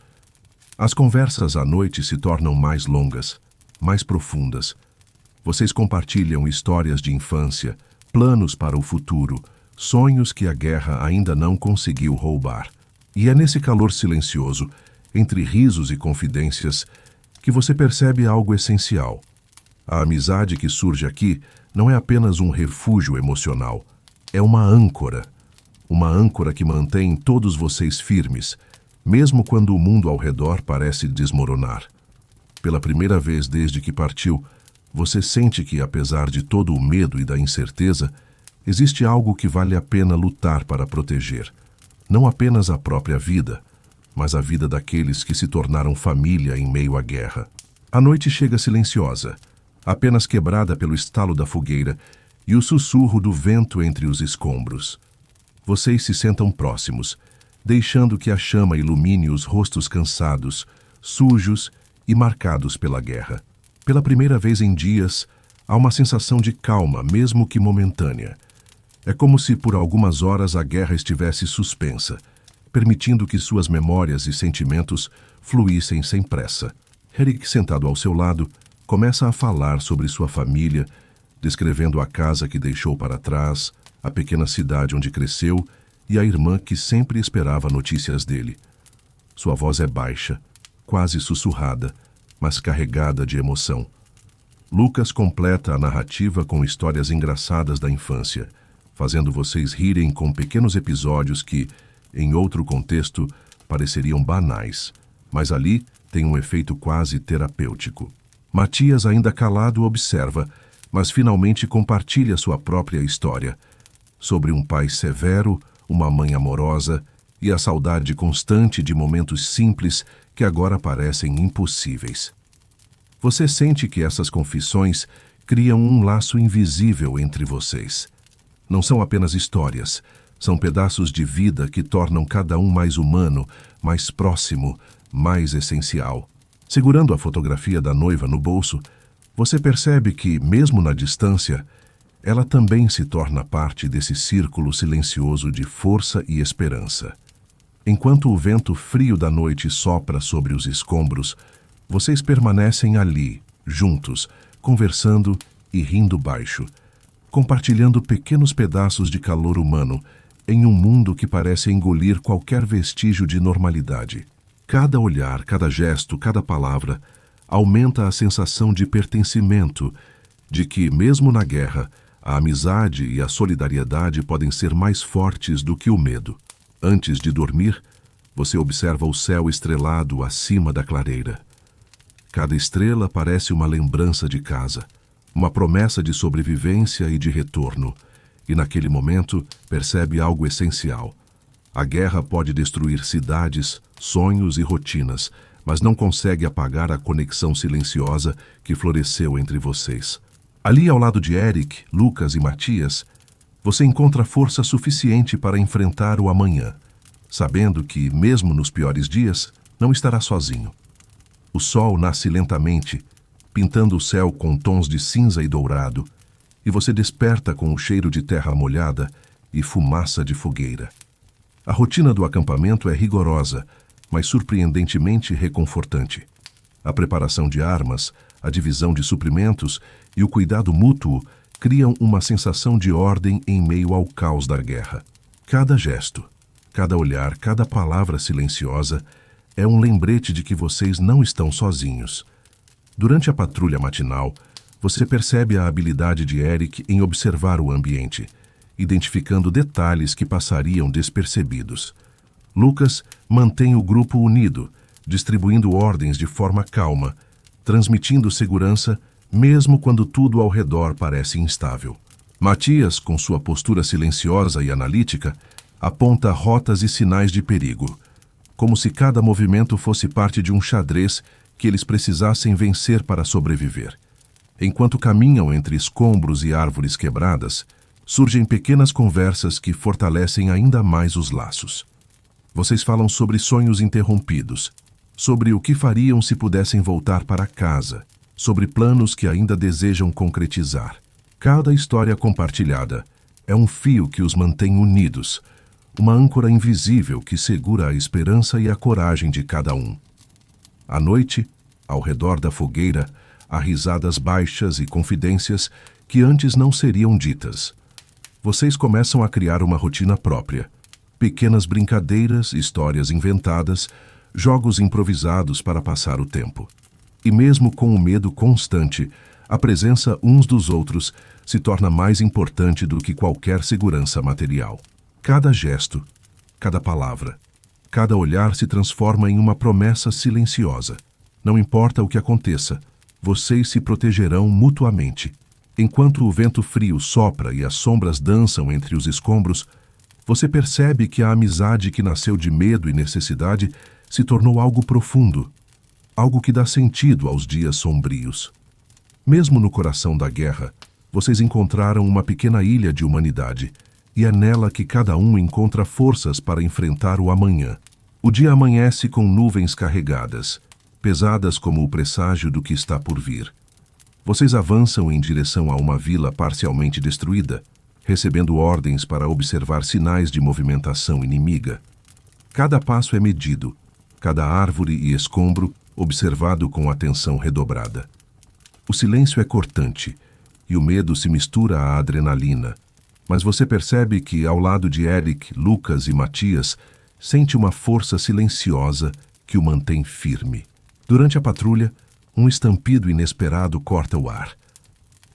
As conversas à noite se tornam mais longas, mais profundas. Vocês compartilham histórias de infância, planos para o futuro, sonhos que a guerra ainda não conseguiu roubar. E é nesse calor silencioso, entre risos e confidências, que você percebe algo essencial. A amizade que surge aqui não é apenas um refúgio emocional, é uma âncora que mantém todos vocês firmes, mesmo quando o mundo ao redor parece desmoronar. Pela primeira vez desde que partiu, você sente que, apesar de todo o medo e da incerteza, existe algo que vale a pena lutar para proteger. Não apenas a própria vida, mas a vida daqueles que se tornaram família em meio à guerra. A noite chega silenciosa, apenas quebrada pelo estalo da fogueira e o sussurro do vento entre os escombros. Vocês se sentam próximos, deixando que a chama ilumine os rostos cansados, sujos e marcados pela guerra. Pela primeira vez em dias, há uma sensação de calma, mesmo que momentânea. É como se por algumas horas a guerra estivesse suspensa, permitindo que suas memórias e sentimentos fluíssem sem pressa. Eric, sentado ao seu lado, começa a falar sobre sua família, descrevendo a casa que deixou para trás, a pequena cidade onde cresceu e a irmã que sempre esperava notícias dele. Sua voz é baixa, quase sussurrada, mas carregada de emoção. Lucas completa a narrativa com histórias engraçadas da infância, fazendo vocês rirem com pequenos episódios que, em outro contexto, pareceriam banais, mas ali tem um efeito quase terapêutico. Matias, ainda calado, observa, mas finalmente compartilha sua própria história, sobre um pai severo, uma mãe amorosa e a saudade constante de momentos simples que agora parecem impossíveis. Você sente que essas confissões criam um laço invisível entre vocês. Não são apenas histórias, são pedaços de vida que tornam cada um mais humano, mais próximo, mais essencial. Segurando a fotografia da noiva no bolso, você percebe que, mesmo na distância, ela também se torna parte desse círculo silencioso de força e esperança. Enquanto o vento frio da noite sopra sobre os escombros, vocês permanecem ali, juntos, conversando e rindo baixo, compartilhando pequenos pedaços de calor humano em um mundo que parece engolir qualquer vestígio de normalidade. Cada olhar, cada gesto, cada palavra aumenta a sensação de pertencimento, de que, mesmo na guerra, a amizade e a solidariedade podem ser mais fortes do que o medo. Antes de dormir, você observa o céu estrelado acima da clareira. Cada estrela parece uma lembrança de casa, uma promessa de sobrevivência e de retorno, e naquele momento percebe algo essencial. A guerra pode destruir cidades, sonhos e rotinas, mas não consegue apagar a conexão silenciosa que floresceu entre vocês. Ali ao lado de Eric, Lucas e Matias, você encontra força suficiente para enfrentar o amanhã, sabendo que, mesmo nos piores dias, não estará sozinho. O sol nasce lentamente, pintando o céu com tons de cinza e dourado, e você desperta com o cheiro de terra molhada e fumaça de fogueira. A rotina do acampamento é rigorosa, mas surpreendentemente reconfortante. A preparação de armas, a divisão de suprimentos e o cuidado mútuo criam uma sensação de ordem em meio ao caos da guerra. Cada gesto, cada olhar, cada palavra silenciosa é um lembrete de que vocês não estão sozinhos. Durante a patrulha matinal, você percebe a habilidade de Eric em observar o ambiente, identificando detalhes que passariam despercebidos. Lucas mantém o grupo unido, distribuindo ordens de forma calma, transmitindo segurança mesmo quando tudo ao redor parece instável. Matias, com sua postura silenciosa e analítica, aponta rotas e sinais de perigo, como se cada movimento fosse parte de um xadrez que eles precisassem vencer para sobreviver. Enquanto caminham entre escombros e árvores quebradas, surgem pequenas conversas que fortalecem ainda mais os laços. Vocês falam sobre sonhos interrompidos, sobre o que fariam se pudessem voltar para casa, sobre planos que ainda desejam concretizar. Cada história compartilhada é um fio que os mantém unidos, uma âncora invisível que segura a esperança e a coragem de cada um. À noite, ao redor da fogueira, há risadas baixas e confidências que antes não seriam ditas. Vocês começam a criar uma rotina própria. Pequenas brincadeiras, histórias inventadas, jogos improvisados para passar o tempo. E mesmo com o medo constante, a presença uns dos outros se torna mais importante do que qualquer segurança material. Cada gesto, cada palavra, cada olhar se transforma em uma promessa silenciosa. Não importa o que aconteça, vocês se protegerão mutuamente. Enquanto o vento frio sopra e as sombras dançam entre os escombros, você percebe que a amizade que nasceu de medo e necessidade se tornou algo profundo, algo que dá sentido aos dias sombrios. Mesmo no coração da guerra, vocês encontraram uma pequena ilha de humanidade, e é nela que cada um encontra forças para enfrentar o amanhã. O dia amanhece com nuvens carregadas, pesadas como o presságio do que está por vir. Vocês avançam em direção a uma vila parcialmente destruída, recebendo ordens para observar sinais de movimentação inimiga. Cada passo é medido, cada árvore e escombro observado com atenção redobrada. O silêncio é cortante e o medo se mistura à adrenalina, mas você percebe que, ao lado de Eric, Lucas e Matias, sente uma força silenciosa que o mantém firme. Durante a patrulha, um estampido inesperado corta o ar.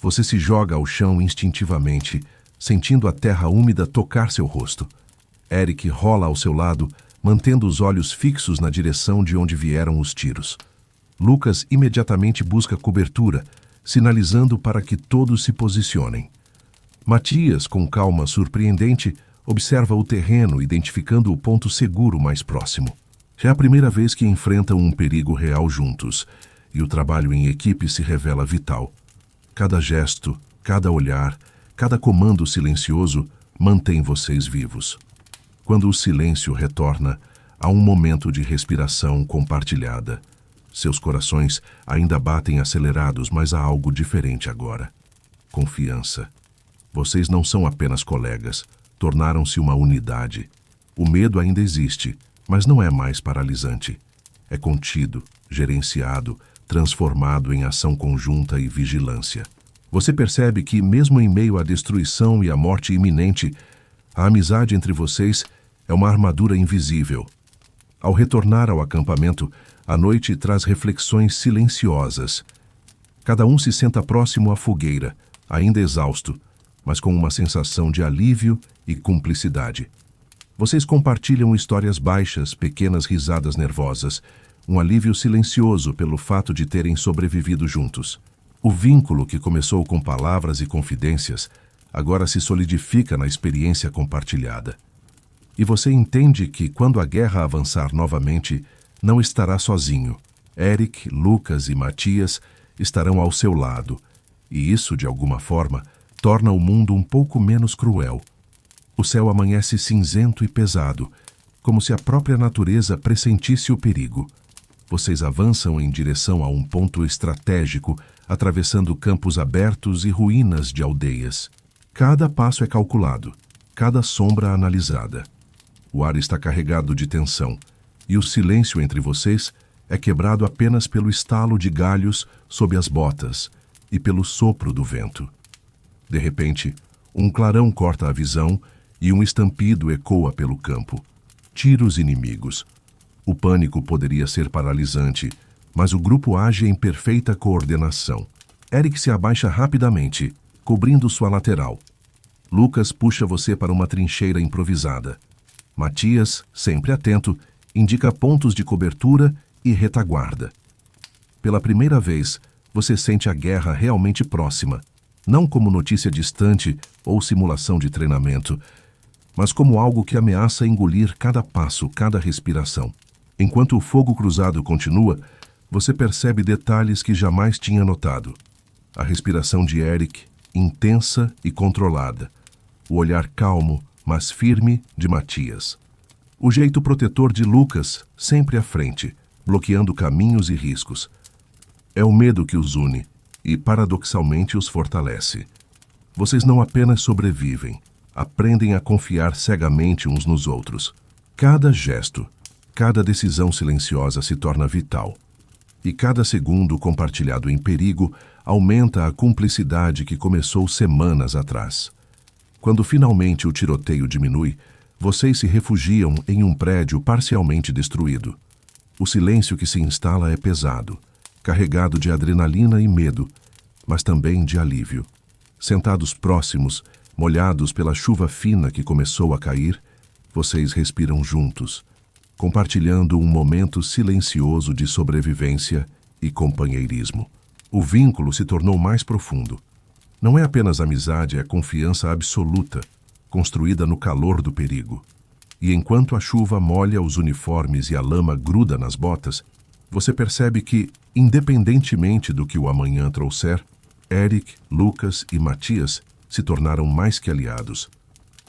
Você se joga ao chão instintivamente, sentindo a terra úmida tocar seu rosto. Eric rola ao seu lado, mantendo os olhos fixos na direção de onde vieram os tiros. Lucas imediatamente busca cobertura, sinalizando para que todos se posicionem. Matias, com calma surpreendente, observa o terreno, identificando o ponto seguro mais próximo. É a primeira vez que enfrentam um perigo real juntos, e o trabalho em equipe se revela vital. Cada gesto, cada olhar, cada comando silencioso mantém vocês vivos. Quando o silêncio retorna, há um momento de respiração compartilhada. Seus corações ainda batem acelerados, mas há algo diferente agora. Confiança. Vocês não são apenas colegas, tornaram-se uma unidade. O medo ainda existe, mas não é mais paralisante. É contido, gerenciado, transformado em ação conjunta e vigilância. Você percebe que, mesmo em meio à destruição e à morte iminente, a amizade entre vocês é uma armadura invisível. Ao retornar ao acampamento, a noite traz reflexões silenciosas. Cada um se senta próximo à fogueira, ainda exausto, mas com uma sensação de alívio e cumplicidade. Vocês compartilham histórias baixas, pequenas risadas nervosas, um alívio silencioso pelo fato de terem sobrevivido juntos. O vínculo que começou com palavras e confidências agora se solidifica na experiência compartilhada. E você entende que, quando a guerra avançar novamente, não estará sozinho. Eric, Lucas e Matias estarão ao seu lado, e isso, de alguma forma, torna o mundo um pouco menos cruel. O céu amanhece cinzento e pesado, como se a própria natureza pressentisse o perigo. Vocês avançam em direção a um ponto estratégico, atravessando campos abertos e ruínas de aldeias. Cada passo é calculado, cada sombra analisada. O ar está carregado de tensão, e o silêncio entre vocês é quebrado apenas pelo estalo de galhos sob as botas e pelo sopro do vento. De repente, um clarão corta a visão e um estampido ecoa pelo campo. Tiros inimigos. O pânico poderia ser paralisante, mas o grupo age em perfeita coordenação. Eric se abaixa rapidamente, cobrindo sua lateral. Lucas puxa você para uma trincheira improvisada. Matias, sempre atento, indica pontos de cobertura e retaguarda. Pela primeira vez, você sente a guerra realmente próxima, não como notícia distante ou simulação de treinamento, mas como algo que ameaça engolir cada passo, cada respiração. Enquanto o fogo cruzado continua, você percebe detalhes que jamais tinha notado. A respiração de Eric, intensa e controlada. O olhar calmo, mas firme, de Matias. O jeito protetor de Lucas, sempre à frente, bloqueando caminhos e riscos. É o medo que os une e, paradoxalmente, os fortalece. Vocês não apenas sobrevivem, aprendem a confiar cegamente uns nos outros. Cada gesto, cada decisão silenciosa se torna vital. E cada segundo compartilhado em perigo aumenta a cumplicidade que começou semanas atrás. Quando finalmente o tiroteio diminui, vocês se refugiam em um prédio parcialmente destruído. O silêncio que se instala é pesado, carregado de adrenalina e medo, mas também de alívio. Sentados próximos, molhados pela chuva fina que começou a cair, vocês respiram juntos, compartilhando um momento silencioso de sobrevivência e companheirismo. O vínculo se tornou mais profundo. Não é apenas amizade, é confiança absoluta, construída no calor do perigo. E enquanto a chuva molha os uniformes e a lama gruda nas botas, você percebe que, independentemente do que o amanhã trouxer, Eric, Lucas e Matias se tornaram mais que aliados.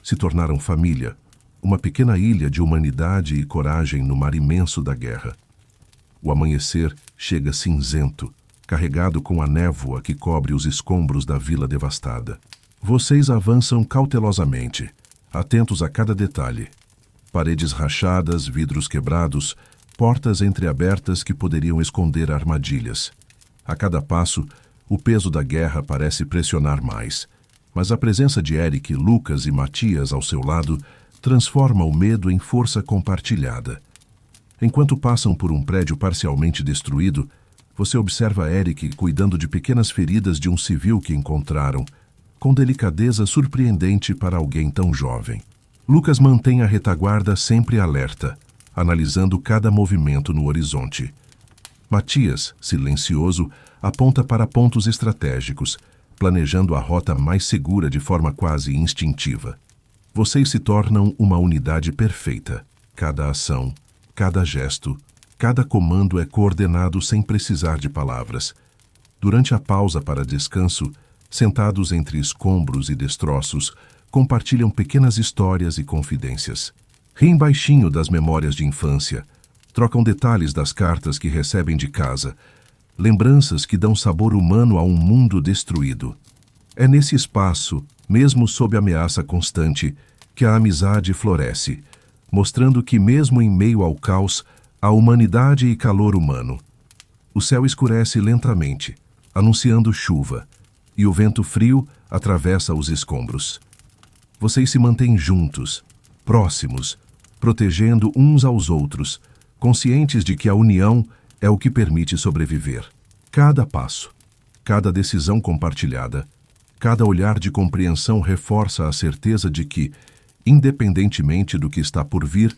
Se tornaram família, uma pequena ilha de humanidade e coragem no mar imenso da guerra. O amanhecer chega cinzento, carregado com a névoa que cobre os escombros da vila devastada. Vocês avançam cautelosamente, atentos a cada detalhe. Paredes rachadas, vidros quebrados, portas entreabertas que poderiam esconder armadilhas. A cada passo, o peso da guerra parece pressionar mais, mas a presença de Eric, Lucas e Matias ao seu lado transforma o medo em força compartilhada. Enquanto passam por um prédio parcialmente destruído, você observa Eric cuidando de pequenas feridas de um civil que encontraram, com delicadeza surpreendente para alguém tão jovem. Lucas mantém a retaguarda sempre alerta, analisando cada movimento no horizonte. Matias, silencioso, aponta para pontos estratégicos, planejando a rota mais segura de forma quase instintiva. Vocês se tornam uma unidade perfeita. Cada ação, cada gesto, cada comando é coordenado sem precisar de palavras. Durante a pausa para descanso, sentados entre escombros e destroços, compartilham pequenas histórias e confidências. Riem baixinho das memórias de infância, trocam detalhes das cartas que recebem de casa, lembranças que dão sabor humano a um mundo destruído. É nesse espaço, mesmo sob ameaça constante, que a amizade floresce, mostrando que mesmo em meio ao caos, há humanidade e calor humano. O céu escurece lentamente, anunciando chuva, e o vento frio atravessa os escombros. Vocês se mantêm juntos, próximos, protegendo uns aos outros, conscientes de que a união é o que permite sobreviver. Cada passo, cada decisão compartilhada, cada olhar de compreensão reforça a certeza de que, independentemente do que está por vir,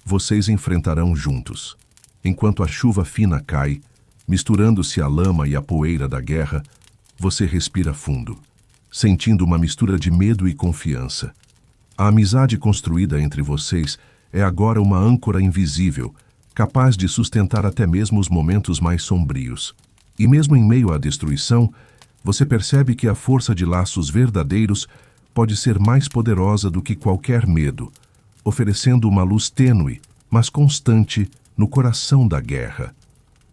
vocês enfrentarão juntos. Enquanto a chuva fina cai, misturando-se à lama e à poeira da guerra, você respira fundo, sentindo uma mistura de medo e confiança. A amizade construída entre vocês é agora uma âncora invisível, capaz de sustentar até mesmo os momentos mais sombrios. E mesmo em meio à destruição, você percebe que a força de laços verdadeiros pode ser mais poderosa do que qualquer medo, oferecendo uma luz tênue, mas constante, no coração da guerra.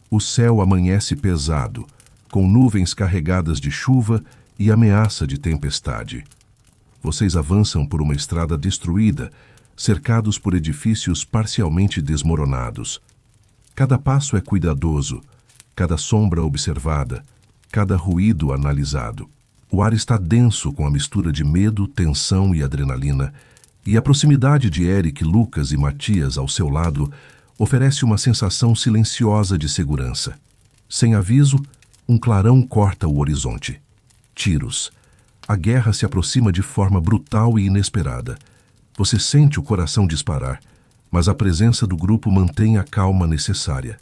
O céu amanhece pesado, com nuvens carregadas de chuva e ameaça de tempestade. Vocês avançam por uma estrada destruída, cercados por edifícios parcialmente desmoronados. Cada passo é cuidadoso, cada sombra observada, cada ruído analisado. O ar está denso com a mistura de medo, tensão e adrenalina, e a proximidade de Eric, Lucas e Matias ao seu lado oferece uma sensação silenciosa de segurança. Sem aviso, um clarão corta o horizonte. Tiros. A guerra se aproxima de forma brutal e inesperada. Você sente o coração disparar, mas a presença do grupo mantém a calma necessária.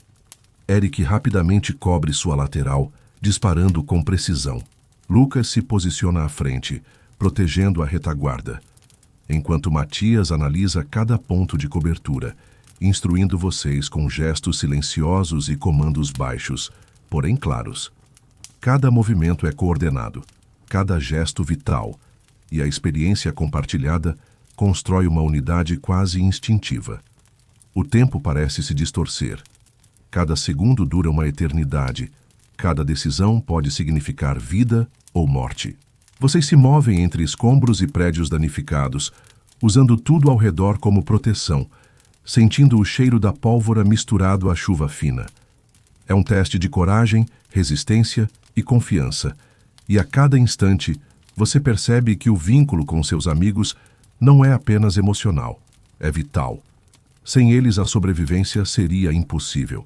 Eric rapidamente cobre sua lateral, disparando com precisão. Lucas se posiciona à frente, protegendo a retaguarda, enquanto Matias analisa cada ponto de cobertura, instruindo vocês com gestos silenciosos e comandos baixos, porém claros. Cada movimento é coordenado, cada gesto vital, e a experiência compartilhada constrói uma unidade quase instintiva. O tempo parece se distorcer. Cada segundo dura uma eternidade. Cada decisão pode significar vida ou morte. Vocês se movem entre escombros e prédios danificados, usando tudo ao redor como proteção, sentindo o cheiro da pólvora misturado à chuva fina. É um teste de coragem, resistência e confiança, e a cada instante você percebe que o vínculo com seus amigos não é apenas emocional, é vital. Sem eles a sobrevivência seria impossível.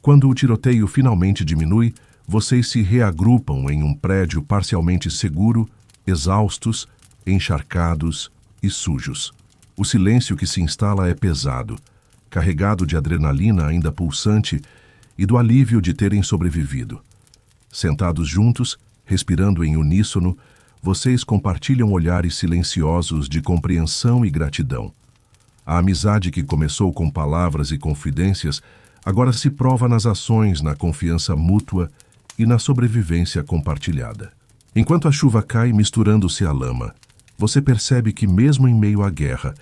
Quando o tiroteio finalmente diminui, vocês se reagrupam em um prédio parcialmente seguro, exaustos, encharcados e sujos. O silêncio que se instala é pesado, carregado de adrenalina ainda pulsante e do alívio de terem sobrevivido. Sentados juntos, respirando em uníssono, vocês compartilham olhares silenciosos de compreensão e gratidão. A amizade que começou com palavras e confidências agora se prova nas ações, na confiança mútua e na sobrevivência compartilhada. Enquanto a chuva cai misturando-se à lama, você percebe que mesmo em meio à guerra,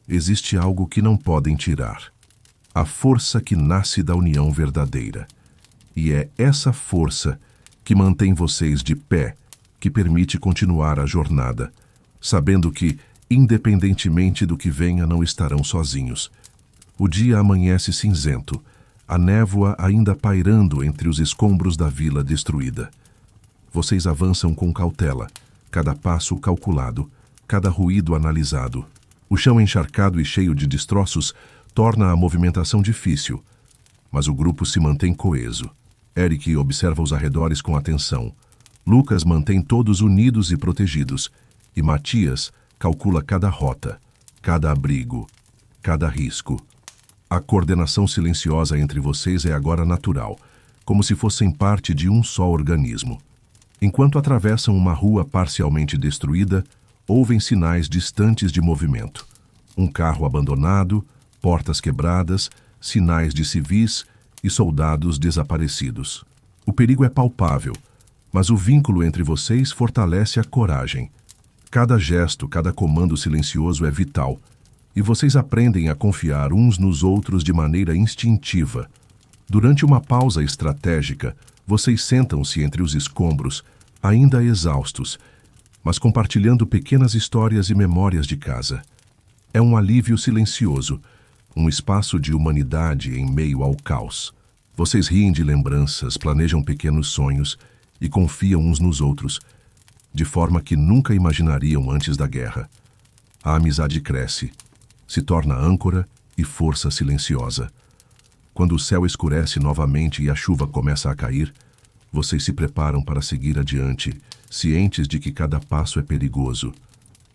existe algo que não podem tirar. A força que nasce da união verdadeira. E é essa força que mantém vocês de pé, que permite continuar a jornada, sabendo que, independentemente do que venha, não estarão sozinhos. O dia amanhece cinzento, a névoa ainda pairando entre os escombros da vila destruída. Vocês avançam com cautela, cada passo calculado, cada ruído analisado. O chão encharcado e cheio de destroços torna a movimentação difícil, mas o grupo se mantém coeso. Eric observa os arredores com atenção. Lucas mantém todos unidos e protegidos, e Matias calcula cada rota, cada abrigo, cada risco. A coordenação silenciosa entre vocês é agora natural, como se fossem parte de um só organismo. Enquanto atravessam uma rua parcialmente destruída, ouvem sinais distantes de movimento. Um carro abandonado, portas quebradas, sinais de civis e soldados desaparecidos. O perigo é palpável, mas o vínculo entre vocês fortalece a coragem. Cada gesto, cada comando silencioso é vital, e vocês aprendem a confiar uns nos outros de maneira instintiva. Durante uma pausa estratégica, vocês sentam-se entre os escombros, ainda exaustos, mas compartilhando pequenas histórias e memórias de casa. É um alívio silencioso, um espaço de humanidade em meio ao caos. Vocês riem de lembranças, planejam pequenos sonhos e confiam uns nos outros, de forma que nunca imaginariam antes da guerra. A amizade cresce, se torna âncora e força silenciosa. Quando o céu escurece novamente e a chuva começa a cair, vocês se preparam para seguir adiante, cientes de que cada passo é perigoso.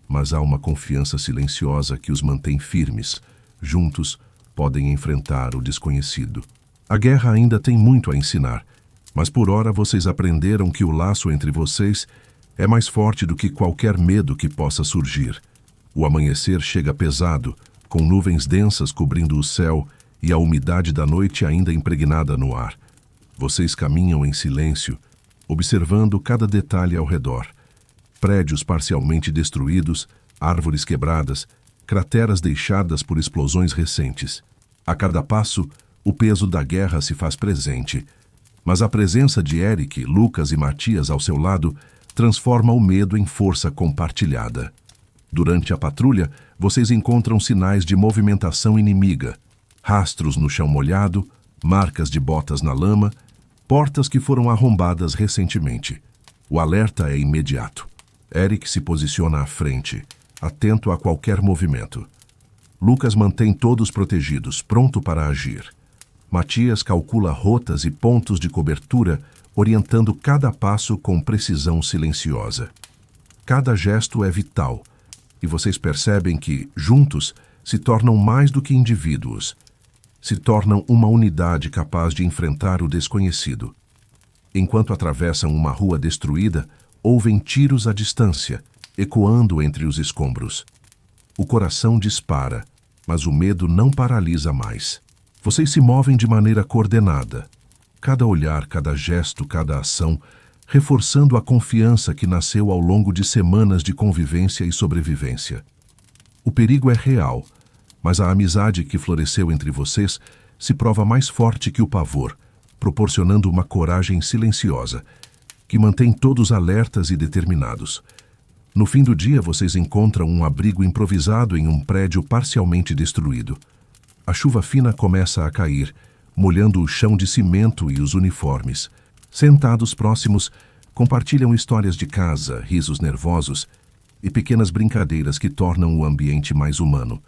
Mas há uma confiança silenciosa que os mantém firmes. Juntos, podem enfrentar o desconhecido. A guerra ainda tem muito a ensinar, mas por ora vocês aprenderam que o laço entre vocês é mais forte do que qualquer medo que possa surgir. O amanhecer chega pesado, com nuvens densas cobrindo o céu e a umidade da noite ainda impregnada no ar. Vocês caminham em silêncio, observando cada detalhe ao redor. Prédios parcialmente destruídos, árvores quebradas, crateras deixadas por explosões recentes. A cada passo, o peso da guerra se faz presente, mas a presença de Eric, Lucas e Matias ao seu lado transforma o medo em força compartilhada. Durante a patrulha, vocês encontram sinais de movimentação inimiga, rastros no chão molhado, marcas de botas na lama, portas que foram arrombadas recentemente. O alerta é imediato. Eric se posiciona à frente, atento a qualquer movimento. Lucas mantém todos protegidos, pronto para agir. Matias calcula rotas e pontos de cobertura, orientando cada passo com precisão silenciosa. Cada gesto é vital, e vocês percebem que, juntos, se tornam mais do que indivíduos. Se tornam uma unidade capaz de enfrentar o desconhecido. Enquanto atravessam uma rua destruída, ouvem tiros à distância, ecoando entre os escombros. O coração dispara, mas o medo não paralisa mais. Vocês se movem de maneira coordenada. Cada olhar, cada gesto, cada ação, reforçando a confiança que nasceu ao longo de semanas de convivência e sobrevivência. O perigo é real, mas a amizade que floresceu entre vocês se prova mais forte que o pavor, proporcionando uma coragem silenciosa, que mantém todos alertas e determinados. No fim do dia, vocês encontram um abrigo improvisado em um prédio parcialmente destruído. A chuva fina começa a cair, molhando o chão de cimento e os uniformes. Sentados próximos, compartilham histórias de casa, risos nervosos e pequenas brincadeiras que tornam o ambiente mais humano,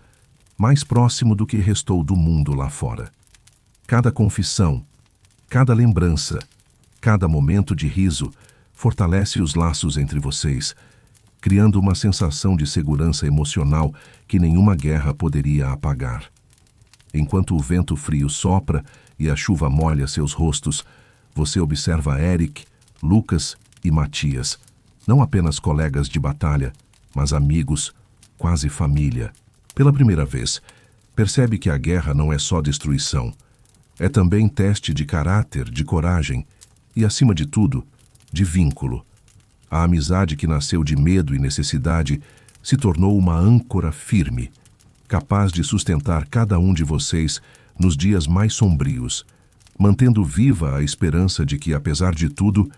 mais próximo do que restou do mundo lá fora. Cada confissão, cada lembrança, cada momento de riso fortalece os laços entre vocês, criando uma sensação de segurança emocional que nenhuma guerra poderia apagar. Enquanto o vento frio sopra e a chuva molha seus rostos, você observa Eric, Lucas e Matias, não apenas colegas de batalha, mas amigos, quase família. Pela primeira vez, percebe que a guerra não é só destruição. É também teste de caráter, de coragem e, acima de tudo, de vínculo. A amizade que nasceu de medo e necessidade se tornou uma âncora firme, capaz de sustentar cada um de vocês nos dias mais sombrios, mantendo viva a esperança de que, apesar de tudo,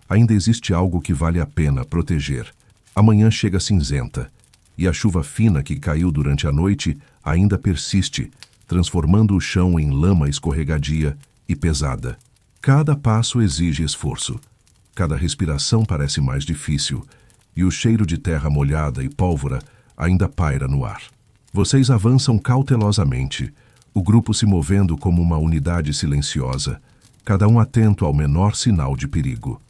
ainda existe algo que vale a pena proteger. Amanhã chega cinzenta, e a chuva fina que caiu durante a noite ainda persiste, transformando o chão em lama escorregadia e pesada. Cada passo exige esforço. Cada respiração parece mais difícil, e o cheiro de terra molhada e pólvora ainda paira no ar. Vocês avançam cautelosamente, o grupo se movendo como uma unidade silenciosa, cada um atento ao menor sinal de perigo.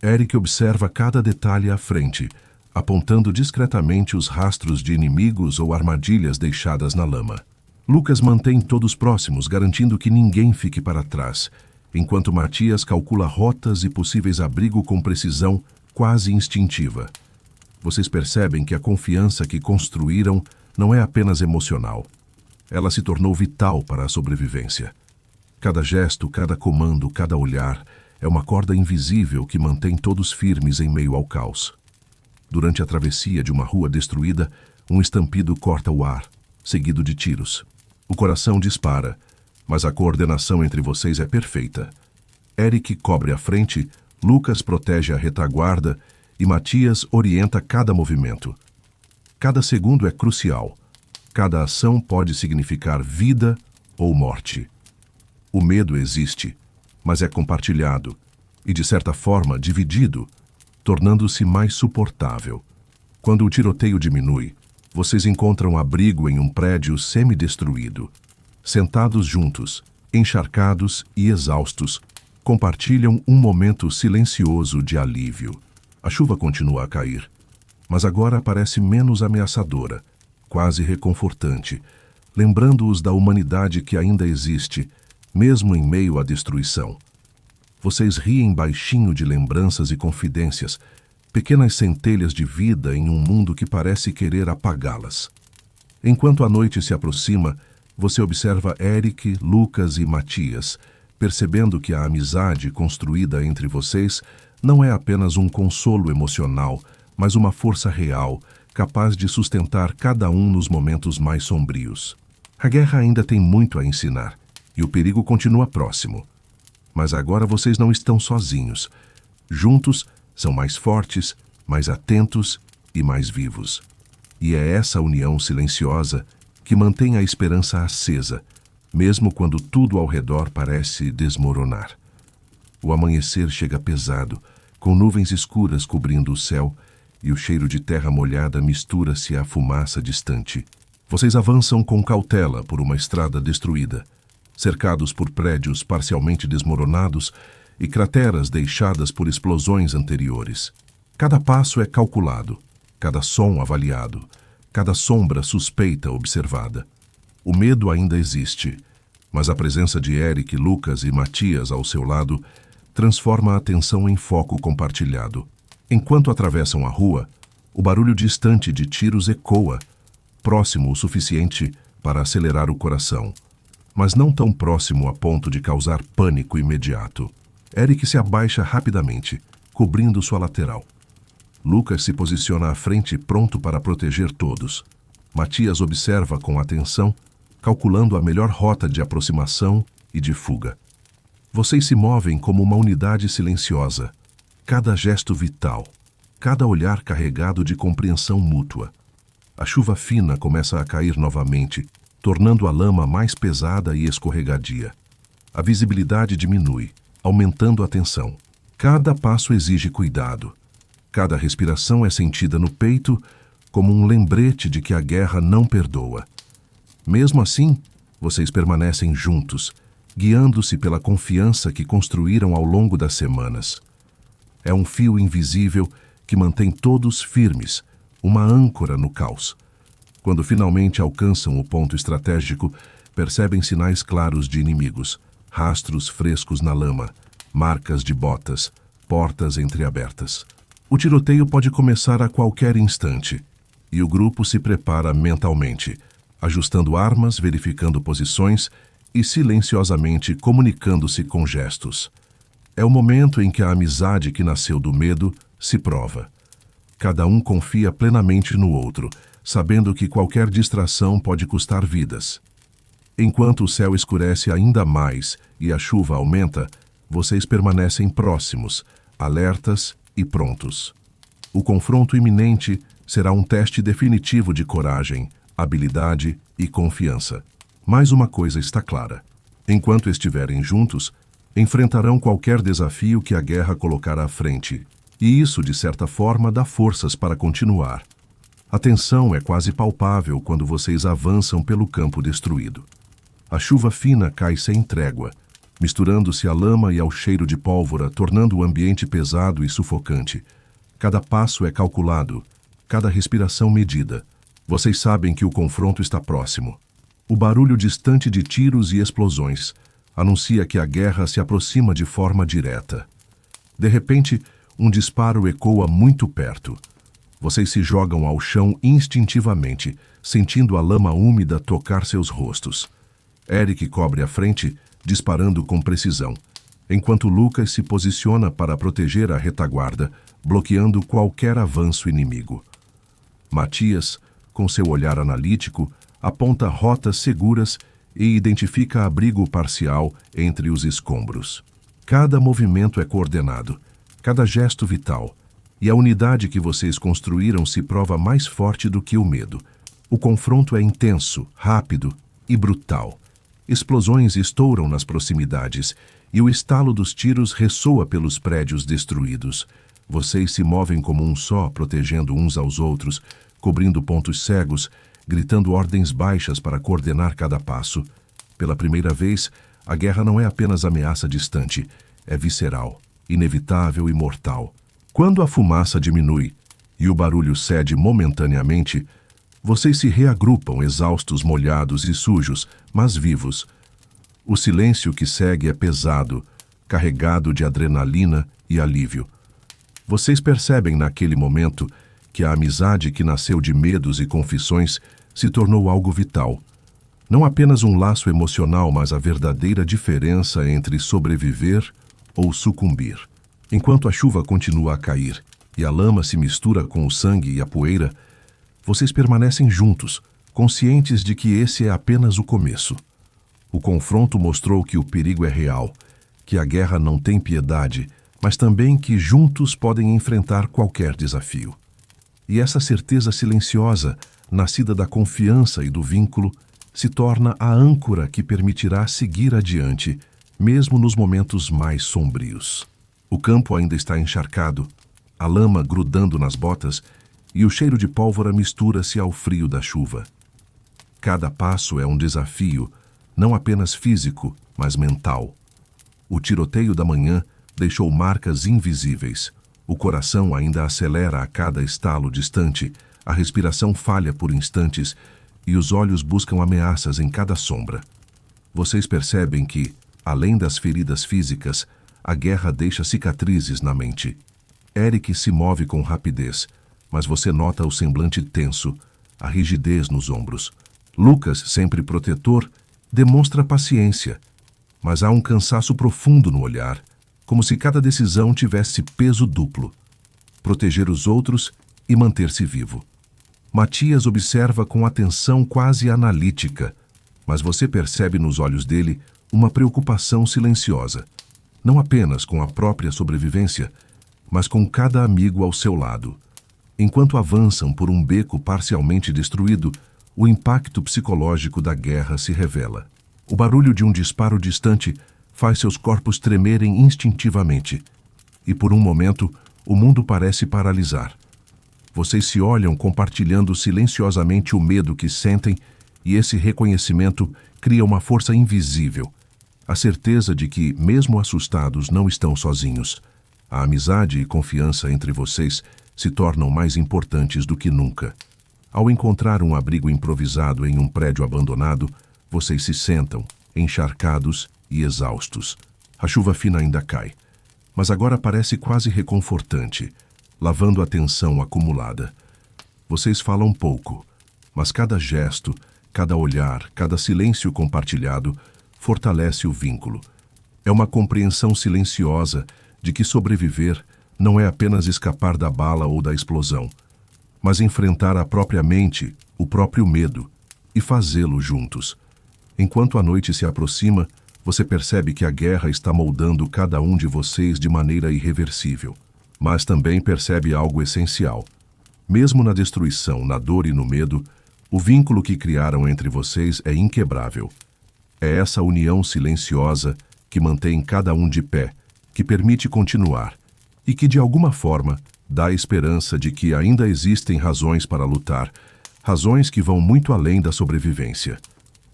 Eric observa cada detalhe à frente, apontando discretamente os rastros de inimigos ou armadilhas deixadas na lama. Lucas mantém todos próximos, garantindo que ninguém fique para trás, enquanto Matias calcula rotas e possíveis abrigo com precisão quase instintiva. Vocês percebem que a confiança que construíram não é apenas emocional. Ela se tornou vital para a sobrevivência. Cada gesto, cada comando, cada olhar é uma corda invisível que mantém todos firmes em meio ao caos. Durante a travessia de uma rua destruída, um estampido corta o ar, seguido de tiros. O coração dispara, mas a coordenação entre vocês é perfeita. Eric cobre a frente, Lucas protege a retaguarda e Matias orienta cada movimento. Cada segundo é crucial. Cada ação pode significar vida ou morte. O medo existe, mas é compartilhado e, de certa forma, dividido, tornando-se mais suportável. Quando o tiroteio diminui, vocês encontram abrigo em um prédio semi-destruído. Sentados juntos, encharcados e exaustos, compartilham um momento silencioso de alívio. A chuva continua a cair, mas agora parece menos ameaçadora, quase reconfortante, lembrando-os da humanidade que ainda existe, mesmo em meio à destruição. Vocês riem baixinho de lembranças e confidências, pequenas centelhas de vida em um mundo que parece querer apagá-las. Enquanto a noite se aproxima, você observa Eric, Lucas e Matias, percebendo que a amizade construída entre vocês não é apenas um consolo emocional, mas uma força real, capaz de sustentar cada um nos momentos mais sombrios. A guerra ainda tem muito a ensinar, e o perigo continua próximo. Mas agora vocês não estão sozinhos. Juntos, são mais fortes, mais atentos e mais vivos. E é essa união silenciosa que mantém a esperança acesa, mesmo quando tudo ao redor parece desmoronar. O amanhecer chega pesado, com nuvens escuras cobrindo o céu, e o cheiro de terra molhada mistura-se à fumaça distante. Vocês avançam com cautela por uma estrada destruída, cercados por prédios parcialmente desmoronados e crateras deixadas por explosões anteriores. Cada passo é calculado, cada som avaliado, cada sombra suspeita observada. O medo ainda existe, mas a presença de Eric, Lucas e Matias ao seu lado transforma a atenção em foco compartilhado. Enquanto atravessam a rua, o barulho distante de tiros ecoa, próximo o suficiente para acelerar o coração, mas não tão próximo a ponto de causar pânico imediato. Eric se abaixa rapidamente, cobrindo sua lateral. Lucas se posiciona à frente, pronto para proteger todos. Matias observa com atenção, calculando a melhor rota de aproximação e de fuga. Vocês se movem como uma unidade silenciosa, cada gesto vital, cada olhar carregado de compreensão mútua. A chuva fina começa a cair novamente, tornando a lama mais pesada e escorregadia. A visibilidade diminui, aumentando a tensão. Cada passo exige cuidado. Cada respiração é sentida no peito como um lembrete de que a guerra não perdoa. Mesmo assim, vocês permanecem juntos, guiando-se pela confiança que construíram ao longo das semanas. É um fio invisível que mantém todos firmes, uma âncora no caos. Quando finalmente alcançam o ponto estratégico, percebem sinais claros de inimigos, rastros frescos na lama, marcas de botas, portas entreabertas. O tiroteio pode começar a qualquer instante, e o grupo se prepara mentalmente, ajustando armas, verificando posições e silenciosamente comunicando-se com gestos. É o momento em que a amizade que nasceu do medo se prova. Cada um confia plenamente no outro, sabendo que qualquer distração pode custar vidas. Enquanto o céu escurece ainda mais e a chuva aumenta, vocês permanecem próximos, alertas e prontos. O confronto iminente será um teste definitivo de coragem, habilidade e confiança. Mais uma coisa está clara: enquanto estiverem juntos, enfrentarão qualquer desafio que a guerra colocar à frente, e isso, de certa forma, dá forças para continuar. A tensão é quase palpável quando vocês avançam pelo campo destruído. A chuva fina cai sem trégua, misturando-se à lama e ao cheiro de pólvora, tornando o ambiente pesado e sufocante. Cada passo é calculado, cada respiração medida. Vocês sabem que o confronto está próximo. O barulho distante de tiros e explosões anuncia que a guerra se aproxima de forma direta. De repente, um disparo ecoa muito perto. Vocês se jogam ao chão instintivamente, sentindo a lama úmida tocar seus rostos. Eric cobre a frente, disparando com precisão, enquanto Lucas se posiciona para proteger a retaguarda, bloqueando qualquer avanço inimigo. Matias, com seu olhar analítico, aponta rotas seguras e identifica abrigo parcial entre os escombros. Cada movimento é coordenado, cada gesto vital, e a unidade que vocês construíram se prova mais forte do que o medo. O confronto é intenso, rápido e brutal. Explosões estouram nas proximidades e o estalo dos tiros ressoa pelos prédios destruídos. Vocês se movem como um só, protegendo uns aos outros, cobrindo pontos cegos, gritando ordens baixas para coordenar cada passo. Pela primeira vez, a guerra não é apenas ameaça distante, é visceral, inevitável e mortal. Quando a fumaça diminui e o barulho cede momentaneamente, vocês se reagrupam, exaustos, molhados e sujos, mas vivos. O silêncio que segue é pesado, carregado de adrenalina e alívio. Vocês percebem naquele momento que a amizade que nasceu de medos e confissões se tornou algo vital. Não apenas um laço emocional, mas a verdadeira diferença entre sobreviver ou sucumbir. Enquanto a chuva continua a cair e a lama se mistura com o sangue e a poeira, vocês permanecem juntos, conscientes de que esse é apenas o começo. O confronto mostrou que o perigo é real, que a guerra não tem piedade, mas também que juntos podem enfrentar qualquer desafio. E essa certeza silenciosa, nascida da confiança e do vínculo, se torna a âncora que permitirá seguir adiante, mesmo nos momentos mais sombrios. O campo ainda está encharcado, a lama grudando nas botas e o cheiro de pólvora mistura-se ao frio da chuva. Cada passo é um desafio, não apenas físico, mas mental. O tiroteio da manhã deixou marcas invisíveis. O coração ainda acelera a cada estalo distante, a respiração falha por instantes e os olhos buscam ameaças em cada sombra. Vocês percebem que, além das feridas físicas, a guerra deixa cicatrizes na mente. Eric se move com rapidez, mas você nota o semblante tenso, a rigidez nos ombros. Lucas, sempre protetor, demonstra paciência, mas há um cansaço profundo no olhar, como se cada decisão tivesse peso duplo: proteger os outros e manter-se vivo. Matias observa com atenção quase analítica, mas você percebe nos olhos dele uma preocupação silenciosa, não apenas com a própria sobrevivência, mas com cada amigo ao seu lado. Enquanto avançam por um beco parcialmente destruído, o impacto psicológico da guerra se revela. O barulho de um disparo distante faz seus corpos tremerem instintivamente, e por um momento o mundo parece paralisar. Vocês se olham compartilhando silenciosamente o medo que sentem, e esse reconhecimento cria uma força invisível, a certeza de que, mesmo assustados, não estão sozinhos. A amizade e confiança entre vocês se tornam mais importantes do que nunca. Ao encontrar um abrigo improvisado em um prédio abandonado, vocês se sentam, encharcados e exaustos. A chuva fina ainda cai, mas agora parece quase reconfortante, lavando a tensão acumulada. Vocês falam pouco, mas cada gesto, cada olhar, cada silêncio compartilhado fortalece o vínculo. É uma compreensão silenciosa de que sobreviver não é apenas escapar da bala ou da explosão, mas enfrentar a própria mente, o próprio medo, e fazê-lo juntos. Enquanto a noite se aproxima, você percebe que a guerra está moldando cada um de vocês de maneira irreversível. Mas também percebe algo essencial. Mesmo na destruição, na dor e no medo, o vínculo que criaram entre vocês é inquebrável. É essa união silenciosa que mantém cada um de pé, que permite continuar e que, de alguma forma, dá a esperança de que ainda existem razões para lutar, razões que vão muito além da sobrevivência.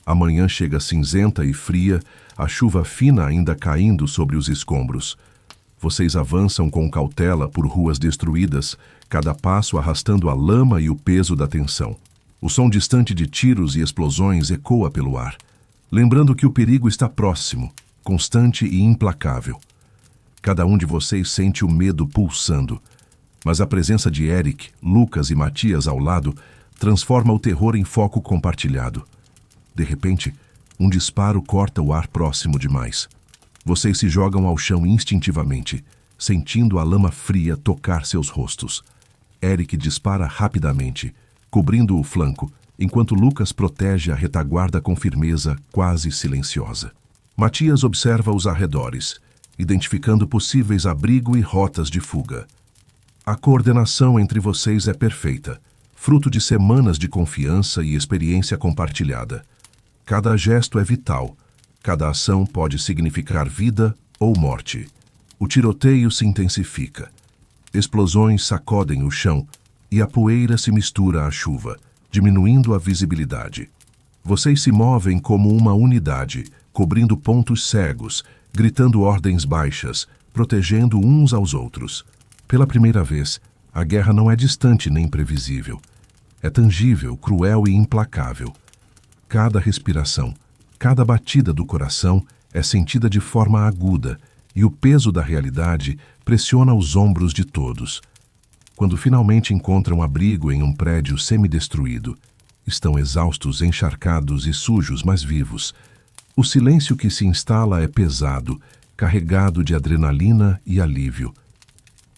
A manhã chega cinzenta e fria, a chuva fina ainda caindo sobre os escombros. Vocês avançam com cautela por ruas destruídas, cada passo arrastando a lama e o peso da tensão. O som distante de tiros e explosões ecoa pelo ar, lembrando que o perigo está próximo, constante e implacável. Cada um de vocês sente o medo pulsando, mas a presença de Eric, Lucas e Matias ao lado transforma o terror em foco compartilhado. De repente, um disparo corta o ar próximo demais. Vocês se jogam ao chão instintivamente, sentindo a lama fria tocar seus rostos. Eric dispara rapidamente, cobrindo o flanco, enquanto Lucas protege a retaguarda com firmeza quase silenciosa. Matias observa os arredores, identificando possíveis abrigo e rotas de fuga. A coordenação entre vocês é perfeita, fruto de semanas de confiança e experiência compartilhada. Cada gesto é vital, cada ação pode significar vida ou morte. O tiroteio se intensifica. Explosões sacodem o chão e a poeira se mistura à chuva, diminuindo a visibilidade. Vocês se movem como uma unidade, cobrindo pontos cegos, gritando ordens baixas, protegendo uns aos outros. Pela primeira vez, a guerra não é distante nem previsível. É tangível, cruel e implacável. Cada respiração, cada batida do coração é sentida de forma aguda e o peso da realidade pressiona os ombros de todos. Quando finalmente encontram abrigo em um prédio semidestruído, estão exaustos, encharcados e sujos, mas vivos. O silêncio que se instala é pesado, carregado de adrenalina e alívio.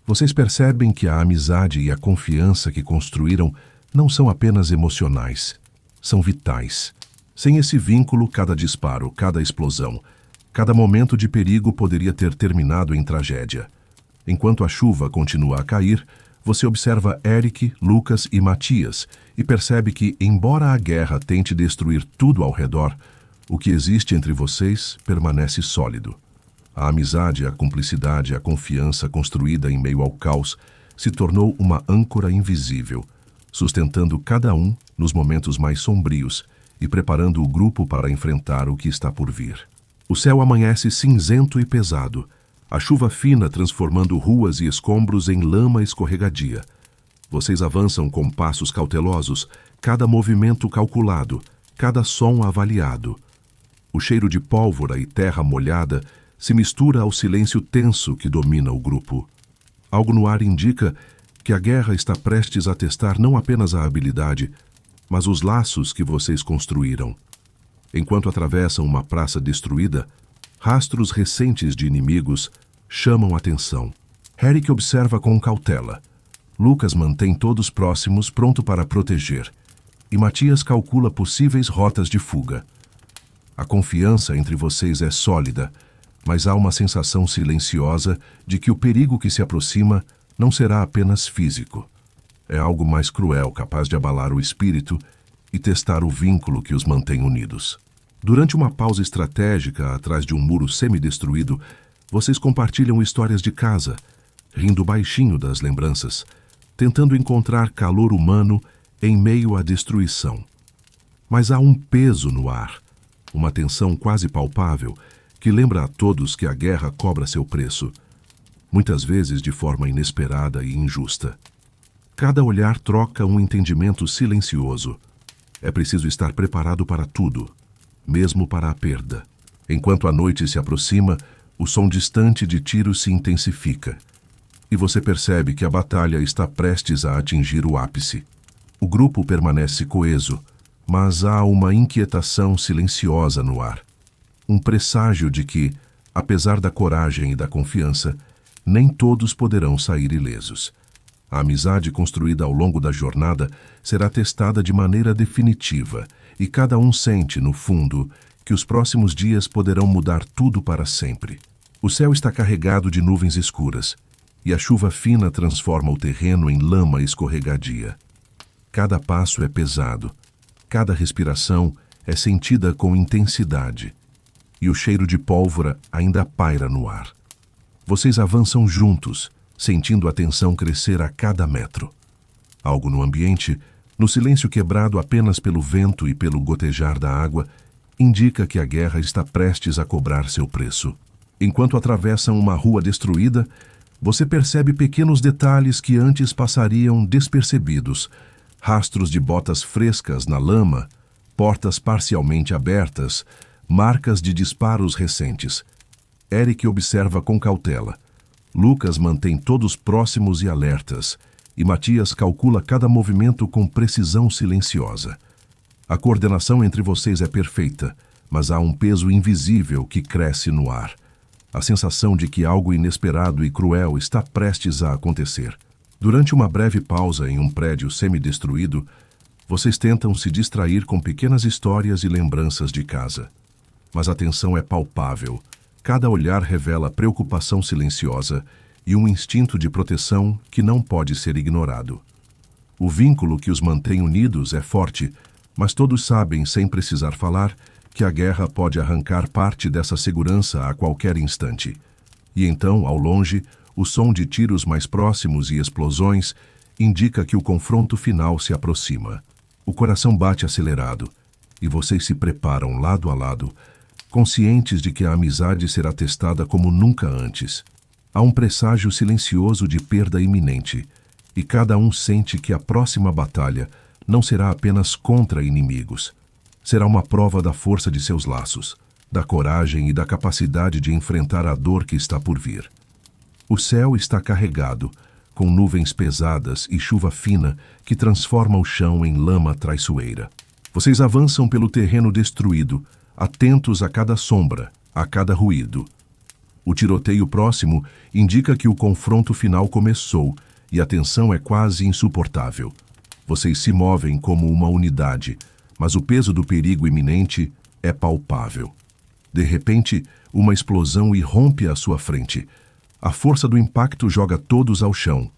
Vocês percebem que a amizade e a confiança que construíram não são apenas emocionais, são vitais. Sem esse vínculo, cada disparo, cada explosão, cada momento de perigo poderia ter terminado em tragédia. Enquanto a chuva continua a cair, você observa Eric, Lucas e Matias e percebe que, embora a guerra tente destruir tudo ao redor, o que existe entre vocês permanece sólido. A amizade, a cumplicidade, a confiança construída em meio ao caos se tornou uma âncora invisível, sustentando cada um nos momentos mais sombrios e preparando o grupo para enfrentar o que está por vir. O céu amanhece cinzento e pesado, a chuva fina transformando ruas e escombros em lama escorregadia. Vocês avançam com passos cautelosos, cada movimento calculado, cada som avaliado. O cheiro de pólvora e terra molhada se mistura ao silêncio tenso que domina o grupo. Algo no ar indica que a guerra está prestes a testar não apenas a habilidade, mas os laços que vocês construíram. Enquanto atravessam uma praça destruída, rastros recentes de inimigos chamam atenção. Eric observa com cautela. Lucas mantém todos próximos, pronto para proteger, e Matias calcula possíveis rotas de fuga. A confiança entre vocês é sólida, mas há uma sensação silenciosa de que o perigo que se aproxima não será apenas físico. É algo mais cruel, capaz de abalar o espírito e testar o vínculo que os mantém unidos. Durante uma pausa estratégica atrás de um muro semidestruído, vocês compartilham histórias de casa, rindo baixinho das lembranças, tentando encontrar calor humano em meio à destruição. Mas há um peso no ar, uma tensão quase palpável, que lembra a todos que a guerra cobra seu preço, muitas vezes de forma inesperada e injusta. Cada olhar troca um entendimento silencioso. É preciso estar preparado para tudo, mesmo para a perda. Enquanto a noite se aproxima, o som distante de tiros se intensifica, e você percebe que a batalha está prestes a atingir o ápice. O grupo permanece coeso, mas há uma inquietação silenciosa no ar. Um presságio de que, apesar da coragem e da confiança, nem todos poderão sair ilesos. A amizade construída ao longo da jornada será testada de maneira definitiva, e cada um sente, no fundo, que os próximos dias poderão mudar tudo para sempre. O céu está carregado de nuvens escuras, e a chuva fina transforma o terreno em lama escorregadia. Cada passo é pesado, cada respiração é sentida com intensidade, e o cheiro de pólvora ainda paira no ar. Vocês avançam juntos, sentindo a tensão crescer a cada metro. Algo no ambiente, no silêncio quebrado apenas pelo vento e pelo gotejar da água, indica que a guerra está prestes a cobrar seu preço. Enquanto atravessam uma rua destruída, você percebe pequenos detalhes que antes passariam despercebidos, rastros de botas frescas na lama, portas parcialmente abertas, marcas de disparos recentes. Eric observa com cautela. Lucas mantém todos próximos e alertas, e Matias calcula cada movimento com precisão silenciosa. A coordenação entre vocês é perfeita, mas há um peso invisível que cresce no ar. A sensação de que algo inesperado e cruel está prestes a acontecer. Durante uma breve pausa em um prédio semi-destruído, vocês tentam se distrair com pequenas histórias e lembranças de casa. Mas a tensão é palpável. Cada olhar revela preocupação silenciosa e um instinto de proteção que não pode ser ignorado. O vínculo que os mantém unidos é forte, mas todos sabem, sem precisar falar, que a guerra pode arrancar parte dessa segurança a qualquer instante. E então, ao longe, o som de tiros mais próximos e explosões indica que o confronto final se aproxima. O coração bate acelerado, e vocês se preparam lado a lado, conscientes de que a amizade será testada como nunca antes. Há um presságio silencioso de perda iminente, e cada um sente que a próxima batalha não será apenas contra inimigos. Será uma prova da força de seus laços, da coragem e da capacidade de enfrentar a dor que está por vir. O céu está carregado, com nuvens pesadas e chuva fina que transforma o chão em lama traiçoeira. Vocês avançam pelo terreno destruído, atentos a cada sombra, a cada ruído. O tiroteio próximo indica que o confronto final começou e a tensão é quase insuportável. Vocês se movem como uma unidade, mas o peso do perigo iminente é palpável. De repente, uma explosão irrompe à sua frente. A força do impacto joga todos ao chão.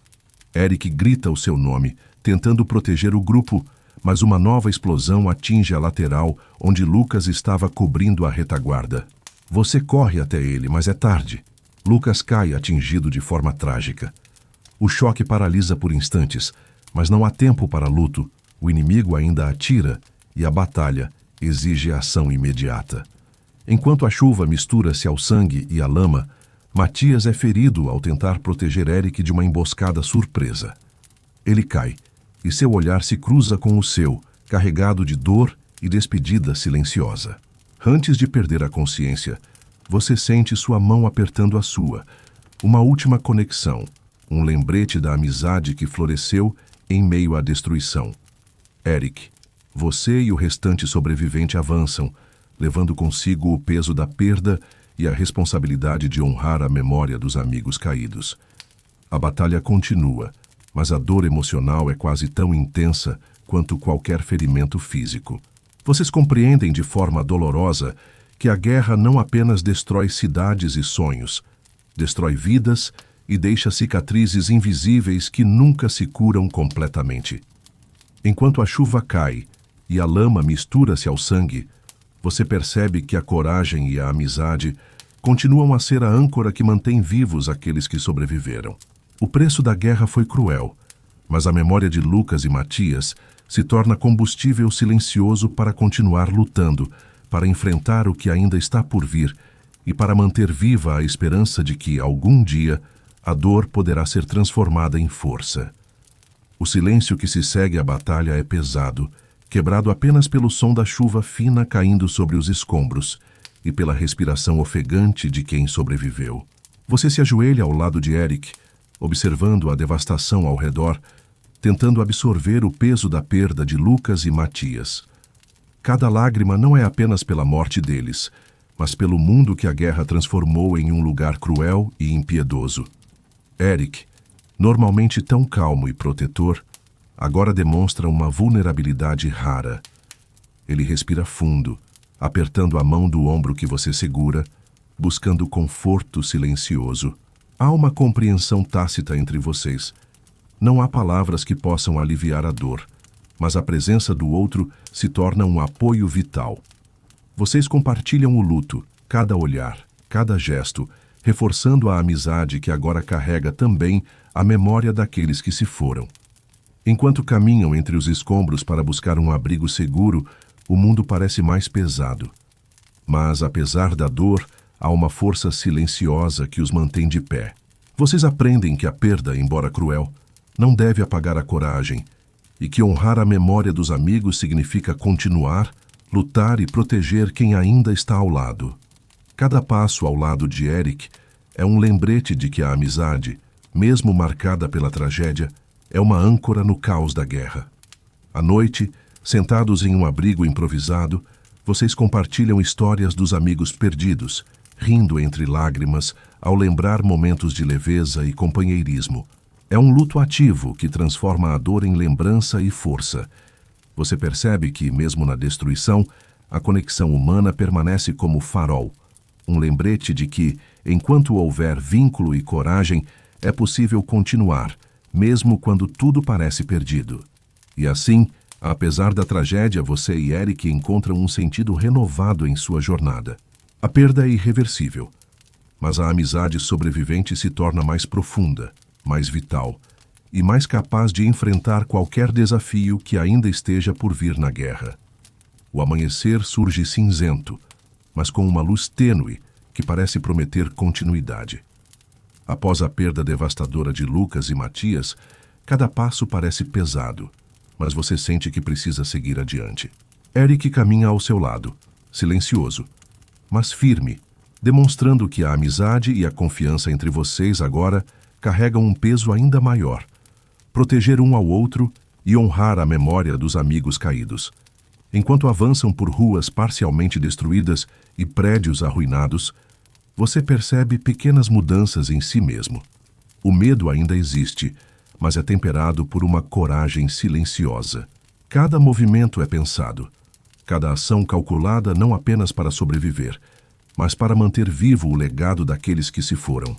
Eric grita o seu nome, tentando proteger o grupo, mas uma nova explosão atinge a lateral onde Lucas estava cobrindo a retaguarda. Você corre até ele, mas é tarde. Lucas cai atingido de forma trágica. O choque paralisa por instantes, mas não há tempo para luto. O inimigo ainda atira e a batalha exige ação imediata. Enquanto a chuva mistura-se ao sangue e à lama, Matias é ferido ao tentar proteger Eric de uma emboscada surpresa. Ele cai, e seu olhar se cruza com o seu, carregado de dor e despedida silenciosa. Antes de perder a consciência, você sente sua mão apertando a sua. Uma última conexão, um lembrete da amizade que floresceu em meio à destruição. Eric, você e o restante sobrevivente avançam, levando consigo o peso da perda e a responsabilidade de honrar a memória dos amigos caídos. A batalha continua, mas a dor emocional é quase tão intensa quanto qualquer ferimento físico. Vocês compreendem de forma dolorosa que a guerra não apenas destrói cidades e sonhos, destrói vidas e deixa cicatrizes invisíveis que nunca se curam completamente. Enquanto a chuva cai e a lama mistura-se ao sangue, você percebe que a coragem e a amizade continuam a ser a âncora que mantém vivos aqueles que sobreviveram. O preço da guerra foi cruel, mas a memória de Lucas e Matias se torna combustível silencioso para continuar lutando, para enfrentar o que ainda está por vir e para manter viva a esperança de que, algum dia, a dor poderá ser transformada em força. O silêncio que se segue à batalha é pesado, quebrado apenas pelo som da chuva fina caindo sobre os escombros e pela respiração ofegante de quem sobreviveu. Você se ajoelha ao lado de Eric, observando a devastação ao redor, tentando absorver o peso da perda de Lucas e Matias. Cada lágrima não é apenas pela morte deles, mas pelo mundo que a guerra transformou em um lugar cruel e impiedoso. Eric, normalmente tão calmo e protetor, agora demonstra uma vulnerabilidade rara. Ele respira fundo, apertando a mão do ombro que você segura, buscando conforto silencioso. Há uma compreensão tácita entre vocês. Não há palavras que possam aliviar a dor, mas a presença do outro se torna um apoio vital. Vocês compartilham o luto, cada olhar, cada gesto, reforçando a amizade que agora carrega também a memória daqueles que se foram. Enquanto caminham entre os escombros para buscar um abrigo seguro, o mundo parece mais pesado. Mas, apesar da dor, há uma força silenciosa que os mantém de pé. Vocês aprendem que a perda, embora cruel, não deve apagar a coragem, e que honrar a memória dos amigos significa continuar, lutar e proteger quem ainda está ao lado. Cada passo ao lado de Eric é um lembrete de que a amizade, mesmo marcada pela tragédia, é uma âncora no caos da guerra. À noite, sentados em um abrigo improvisado, vocês compartilham histórias dos amigos perdidos, rindo entre lágrimas ao lembrar momentos de leveza e companheirismo. É um luto ativo que transforma a dor em lembrança e força. Você percebe que, mesmo na destruição, a conexão humana permanece como farol, um lembrete de que, enquanto houver vínculo e coragem, é possível continuar, mesmo quando tudo parece perdido. E assim, apesar da tragédia, você e Eric encontram um sentido renovado em sua jornada. A perda é irreversível, mas a amizade sobrevivente se torna mais profunda, mais vital e mais capaz de enfrentar qualquer desafio que ainda esteja por vir na guerra. O amanhecer surge cinzento, mas com uma luz tênue que parece prometer continuidade. Após a perda devastadora de Lucas e Matias, cada passo parece pesado, mas você sente que precisa seguir adiante. Eric caminha ao seu lado, silencioso, mas firme, demonstrando que a amizade e a confiança entre vocês agora carregam um peso ainda maior: proteger um ao outro e honrar a memória dos amigos caídos. Enquanto avançam por ruas parcialmente destruídas e prédios arruinados, você percebe pequenas mudanças em si mesmo. O medo ainda existe, mas é temperado por uma coragem silenciosa. Cada movimento é pensado, cada ação calculada não apenas para sobreviver, mas para manter vivo o legado daqueles que se foram.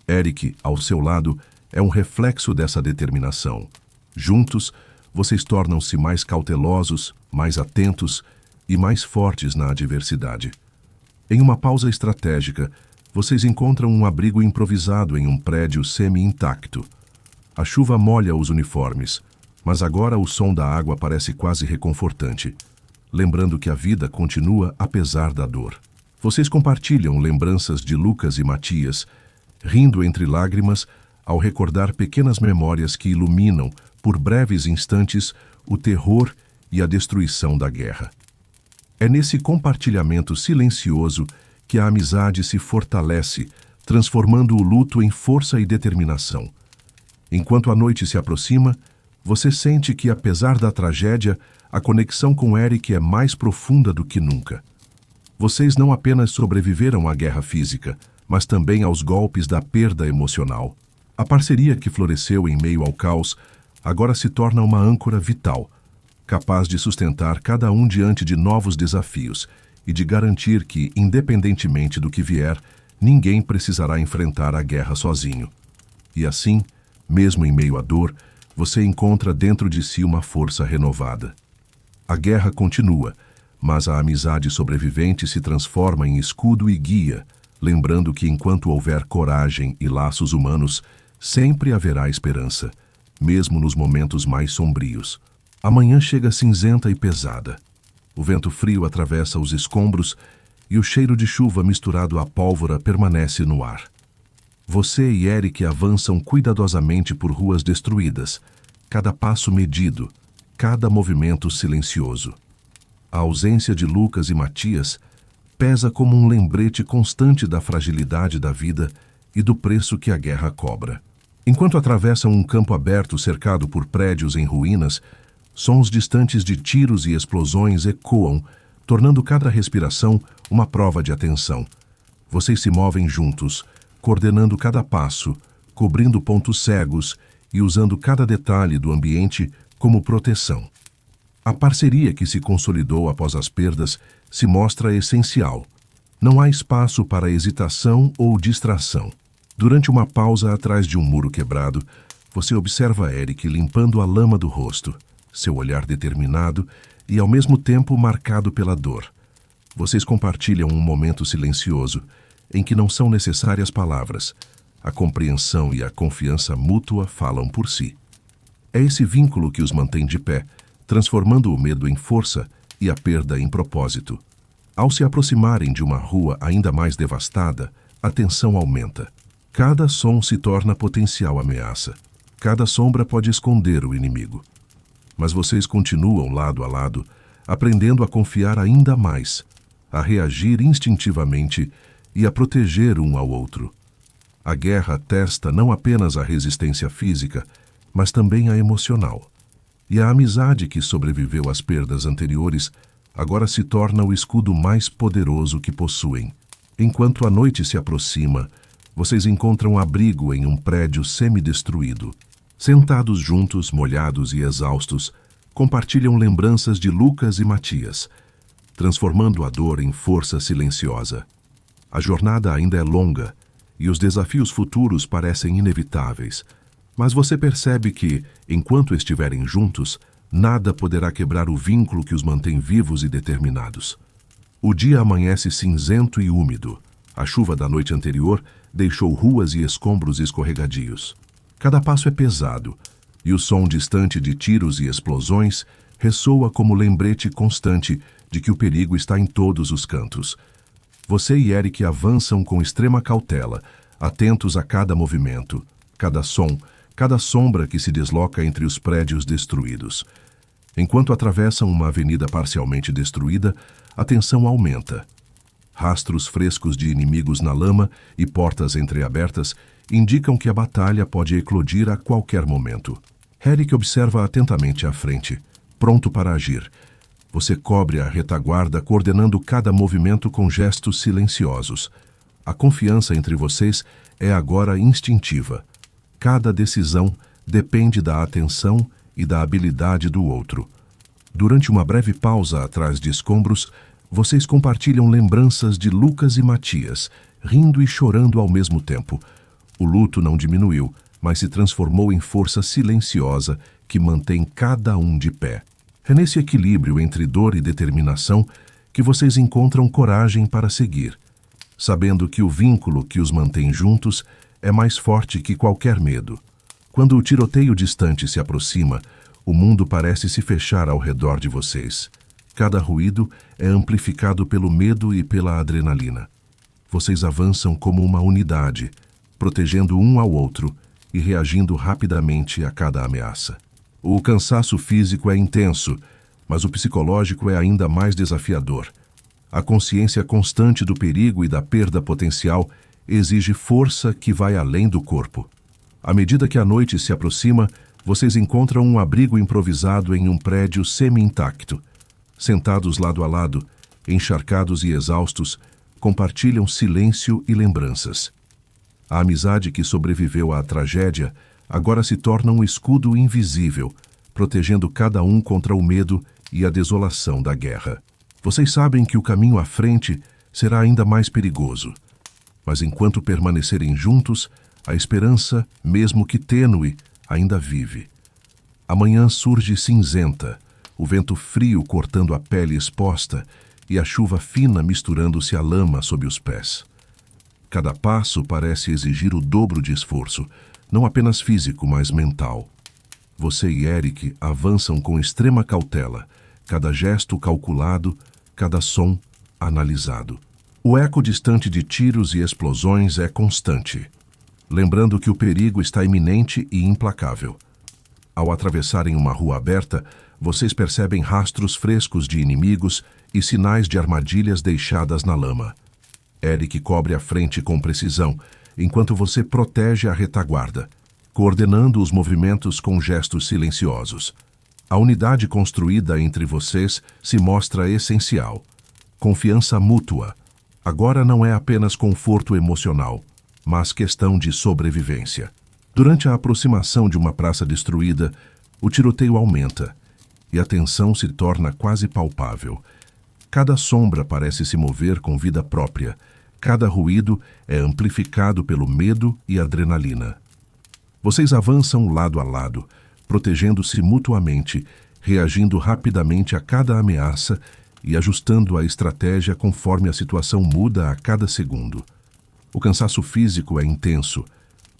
Eric, ao seu lado, é um reflexo dessa determinação. Juntos, vocês tornam-se mais cautelosos, mais atentos e mais fortes na adversidade. Em uma pausa estratégica, vocês encontram um abrigo improvisado em um prédio semi-intacto. A chuva molha os uniformes, mas agora o som da água parece quase reconfortante, lembrando que a vida continua apesar da dor. Vocês compartilham lembranças de Lucas e Matias, rindo entre lágrimas ao recordar pequenas memórias que iluminam, por breves instantes, o terror e a destruição da guerra. É nesse compartilhamento silencioso que a amizade se fortalece, transformando o luto em força e determinação. Enquanto a noite se aproxima, você sente que, apesar da tragédia, a conexão com Eric é mais profunda do que nunca. Vocês não apenas sobreviveram à guerra física, mas também aos golpes da perda emocional. A parceria que floresceu em meio ao caos agora se torna uma âncora vital, capaz de sustentar cada um diante de novos desafios e de garantir que, independentemente do que vier, ninguém precisará enfrentar a guerra sozinho. E assim, mesmo em meio à dor, você encontra dentro de si uma força renovada. A guerra continua, mas a amizade sobrevivente se transforma em escudo e guia, lembrando que enquanto houver coragem e laços humanos, sempre haverá esperança, mesmo nos momentos mais sombrios. A manhã chega cinzenta e pesada. O vento frio atravessa os escombros e o cheiro de chuva misturado à pólvora permanece no ar. Você e Eric avançam cuidadosamente por ruas destruídas, cada passo medido, cada movimento silencioso. A ausência de Lucas e Matias pesa como um lembrete constante da fragilidade da vida e do preço que a guerra cobra. Enquanto atravessam um campo aberto cercado por prédios em ruínas, sons distantes de tiros e explosões ecoam, tornando cada respiração uma prova de atenção. Vocês se movem juntos, coordenando cada passo, cobrindo pontos cegos e usando cada detalhe do ambiente como proteção. A parceria que se consolidou após as perdas se mostra essencial. Não há espaço para hesitação ou distração. Durante uma pausa atrás de um muro quebrado, você observa Eric limpando a lama do rosto, seu olhar determinado e ao mesmo tempo marcado pela dor. Vocês compartilham um momento silencioso, em que não são necessárias palavras. A compreensão e a confiança mútua falam por si. É esse vínculo que os mantém de pé, transformando o medo em força e a perda em propósito. Ao se aproximarem de uma rua ainda mais devastada, a tensão aumenta. Cada som se torna potencial ameaça. Cada sombra pode esconder o inimigo. Mas vocês continuam lado a lado, aprendendo a confiar ainda mais, a reagir instintivamente e a proteger um ao outro. A guerra testa não apenas a resistência física, mas também a emocional. E a amizade que sobreviveu às perdas anteriores agora se torna o escudo mais poderoso que possuem. Enquanto a noite se aproxima, vocês encontram abrigo em um prédio semi-destruído. Sentados juntos, molhados e exaustos, compartilham lembranças de Lucas e Matias, transformando a dor em força silenciosa. A jornada ainda é longa e os desafios futuros parecem inevitáveis, mas você percebe que, enquanto estiverem juntos, nada poderá quebrar o vínculo que os mantém vivos e determinados. O dia amanhece cinzento e úmido. A chuva da noite anterior deixou ruas e escombros escorregadios. Cada passo é pesado, e o som distante de tiros e explosões ressoa como lembrete constante de que o perigo está em todos os cantos. Você e Eric avançam com extrema cautela, atentos a cada movimento, cada som, cada sombra que se desloca entre os prédios destruídos. Enquanto atravessam uma avenida parcialmente destruída, a tensão aumenta. Rastros frescos de inimigos na lama e portas entreabertas indicam que a batalha pode eclodir a qualquer momento. Eric observa atentamente à frente, pronto para agir. Você cobre a retaguarda, coordenando cada movimento com gestos silenciosos. A confiança entre vocês é agora instintiva. Cada decisão depende da atenção e da habilidade do outro. Durante uma breve pausa atrás de escombros, vocês compartilham lembranças de Lucas e Matias, rindo e chorando ao mesmo tempo. O luto não diminuiu, mas se transformou em força silenciosa que mantém cada um de pé. É nesse equilíbrio entre dor e determinação que vocês encontram coragem para seguir, sabendo que o vínculo que os mantém juntos é mais forte que qualquer medo. Quando o tiroteio distante se aproxima, o mundo parece se fechar ao redor de vocês. Cada ruído é amplificado pelo medo e pela adrenalina. Vocês avançam como uma unidade, protegendo um ao outro e reagindo rapidamente a cada ameaça. O cansaço físico é intenso, mas o psicológico é ainda mais desafiador. A consciência constante do perigo e da perda potencial exige força que vai além do corpo. À medida que a noite se aproxima, vocês encontram um abrigo improvisado em um prédio semi-intacto. Sentados lado a lado, encharcados e exaustos, compartilham silêncio e lembranças. A amizade que sobreviveu à tragédia agora se torna um escudo invisível, protegendo cada um contra o medo e a desolação da guerra. Vocês sabem que o caminho à frente será ainda mais perigoso, mas enquanto permanecerem juntos, a esperança, mesmo que tênue, ainda vive. A manhã surge cinzenta, o vento frio cortando a pele exposta e a chuva fina misturando-se à lama sob os pés. Cada passo parece exigir o dobro de esforço, não apenas físico, mas mental. Você e Eric avançam com extrema cautela, cada gesto calculado, cada som analisado. O eco distante de tiros e explosões é constante, lembrando que o perigo está iminente e implacável. Ao atravessarem uma rua aberta, vocês percebem rastros frescos de inimigos e sinais de armadilhas deixadas na lama. Eric cobre a frente com precisão, enquanto você protege a retaguarda, coordenando os movimentos com gestos silenciosos. A unidade construída entre vocês se mostra essencial. Confiança mútua. Agora não é apenas conforto emocional, mas questão de sobrevivência. Durante a aproximação de uma praça destruída, o tiroteio aumenta e a tensão se torna quase palpável. Cada sombra parece se mover com vida própria. Cada ruído é amplificado pelo medo e adrenalina. Vocês avançam lado a lado, protegendo-se mutuamente, reagindo rapidamente a cada ameaça e ajustando a estratégia conforme a situação muda a cada segundo. O cansaço físico é intenso,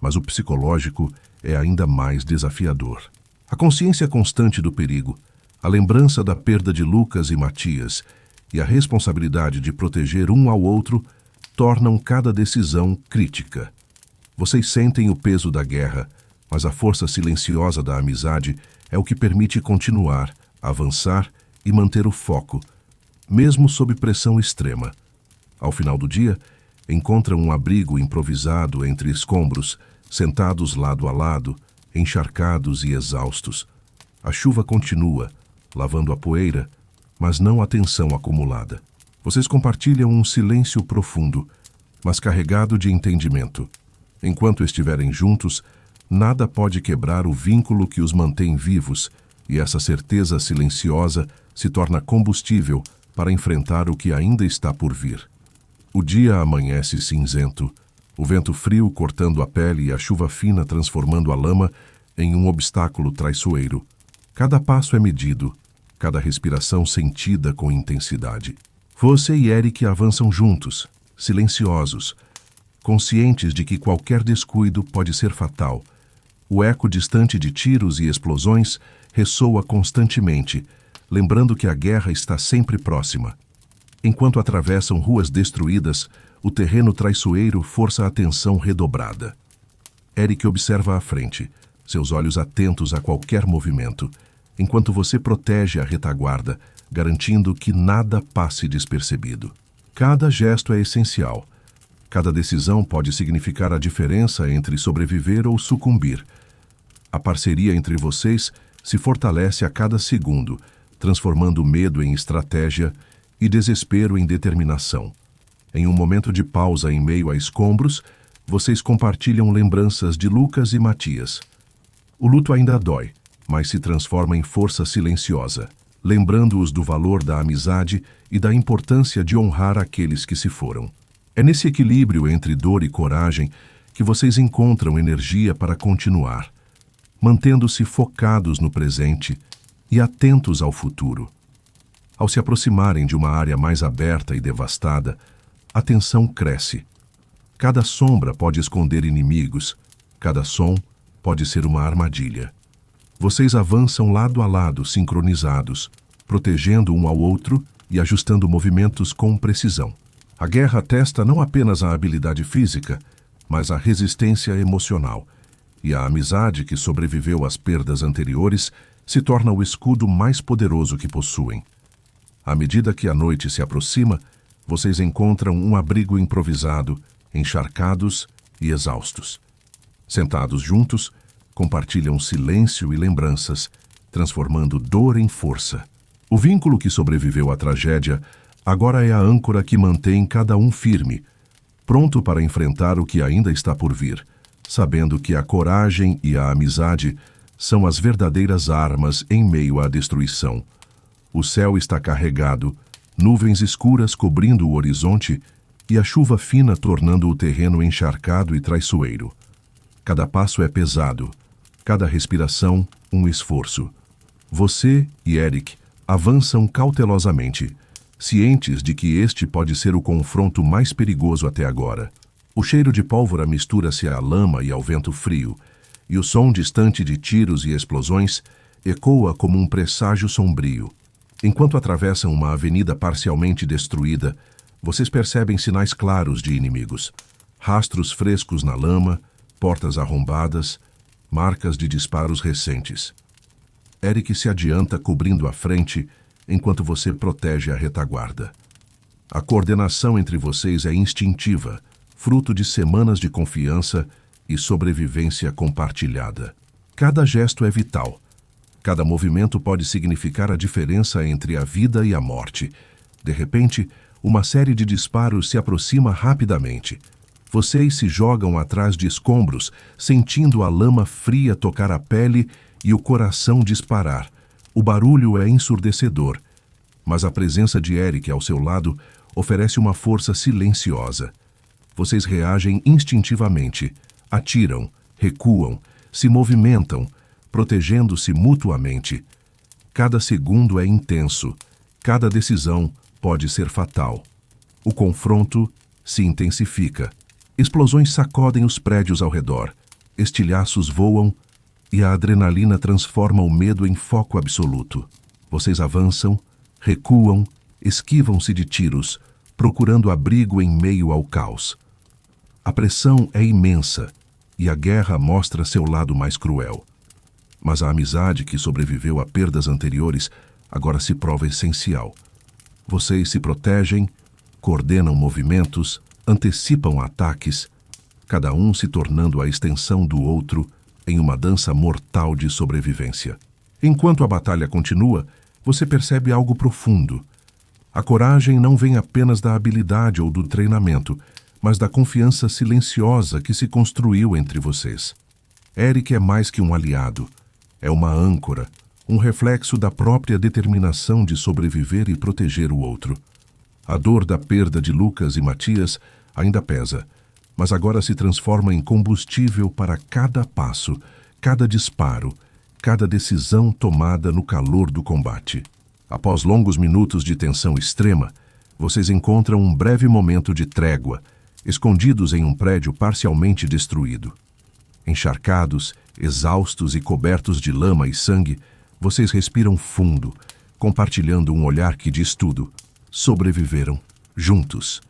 mas o psicológico é ainda mais desafiador. A consciência constante do perigo, a lembrança da perda de Lucas e Matias e a responsabilidade de proteger um ao outro tornam cada decisão crítica. Vocês sentem o peso da guerra, mas a força silenciosa da amizade é o que permite continuar, avançar e manter o foco, mesmo sob pressão extrema. Ao final do dia, encontram um abrigo improvisado entre escombros, sentados lado a lado, encharcados e exaustos. A chuva continua, lavando a poeira, mas não a tensão acumulada. Vocês compartilham um silêncio profundo, mas carregado de entendimento. Enquanto estiverem juntos, nada pode quebrar o vínculo que os mantém vivos, e essa certeza silenciosa se torna combustível para enfrentar o que ainda está por vir. O dia amanhece cinzento, o vento frio cortando a pele e a chuva fina transformando a lama em um obstáculo traiçoeiro. Cada passo é medido, cada respiração sentida com intensidade. Você e Eric avançam juntos, silenciosos, conscientes de que qualquer descuido pode ser fatal. O eco distante de tiros e explosões ressoa constantemente, lembrando que a guerra está sempre próxima. Enquanto atravessam ruas destruídas, o terreno traiçoeiro força a atenção redobrada. Eric observa à frente, seus olhos atentos a qualquer movimento, enquanto você protege a retaguarda, garantindo que nada passe despercebido. Cada gesto é essencial. Cada decisão pode significar a diferença entre sobreviver ou sucumbir. A parceria entre vocês se fortalece a cada segundo, transformando medo em estratégia e desespero em determinação. Em um momento de pausa em meio a escombros, vocês compartilham lembranças de Lucas e Matias. O luto ainda dói, mas se transforma em força silenciosa, lembrando-os do valor da amizade e da importância de honrar aqueles que se foram. É nesse equilíbrio entre dor e coragem que vocês encontram energia para continuar, mantendo-se focados no presente e atentos ao futuro. Ao se aproximarem de uma área mais aberta e devastada, a tensão cresce. Cada sombra pode esconder inimigos, cada som pode ser uma armadilha. Vocês avançam lado a lado, sincronizados, protegendo um ao outro e ajustando movimentos com precisão. A guerra testa não apenas a habilidade física, mas a resistência emocional, e a amizade que sobreviveu às perdas anteriores se torna o escudo mais poderoso que possuem. À medida que a noite se aproxima, vocês encontram um abrigo improvisado, encharcados e exaustos. Sentados juntos, compartilham silêncio e lembranças, transformando dor em força. O vínculo que sobreviveu à tragédia agora é a âncora que mantém cada um firme, pronto para enfrentar o que ainda está por vir, sabendo que a coragem e a amizade são as verdadeiras armas em meio à destruição. O céu está carregado, nuvens escuras cobrindo o horizonte e a chuva fina tornando o terreno encharcado e traiçoeiro. Cada passo é pesado, cada respiração um esforço. Você e Eric avançam cautelosamente, cientes de que este pode ser o confronto mais perigoso até agora. O cheiro de pólvora mistura-se à lama e ao vento frio, e o som distante de tiros e explosões ecoa como um presságio sombrio. Enquanto atravessam uma avenida parcialmente destruída, vocês percebem sinais claros de inimigos. Rastros frescos na lama, portas arrombadas, marcas de disparos recentes. Eric se adianta cobrindo a frente, enquanto você protege a retaguarda. A coordenação entre vocês é instintiva, fruto de semanas de confiança e sobrevivência compartilhada. Cada gesto é vital. Cada movimento pode significar a diferença entre a vida e a morte. De repente, uma série de disparos se aproxima rapidamente. Vocês se jogam atrás de escombros, sentindo a lama fria tocar a pele e o coração disparar. O barulho é ensurdecedor, mas a presença de Eric ao seu lado oferece uma força silenciosa. Vocês reagem instintivamente, atiram, recuam, se movimentam, protegendo-se mutuamente. Cada segundo é intenso, cada decisão pode ser fatal. O confronto se intensifica. Explosões sacodem os prédios ao redor, estilhaços voam e a adrenalina transforma o medo em foco absoluto. Vocês avançam, recuam, esquivam-se de tiros, procurando abrigo em meio ao caos. A pressão é imensa, e a guerra mostra seu lado mais cruel. Mas a amizade que sobreviveu a perdas anteriores agora se prova essencial. Vocês se protegem, coordenam movimentos, antecipam ataques, cada um se tornando a extensão do outro em uma dança mortal de sobrevivência. Enquanto a batalha continua, você percebe algo profundo. A coragem não vem apenas da habilidade ou do treinamento, mas da confiança silenciosa que se construiu entre vocês. Eric é mais que um aliado. É uma âncora, um reflexo da própria determinação de sobreviver e proteger o outro. A dor da perda de Lucas e Matias ainda pesa, mas agora se transforma em combustível para cada passo, cada disparo, cada decisão tomada no calor do combate. Após longos minutos de tensão extrema, vocês encontram um breve momento de trégua, escondidos em um prédio parcialmente destruído. Encharcados, exaustos e cobertos de lama e sangue, vocês respiram fundo, compartilhando um olhar que diz tudo. Sobreviveram, juntos.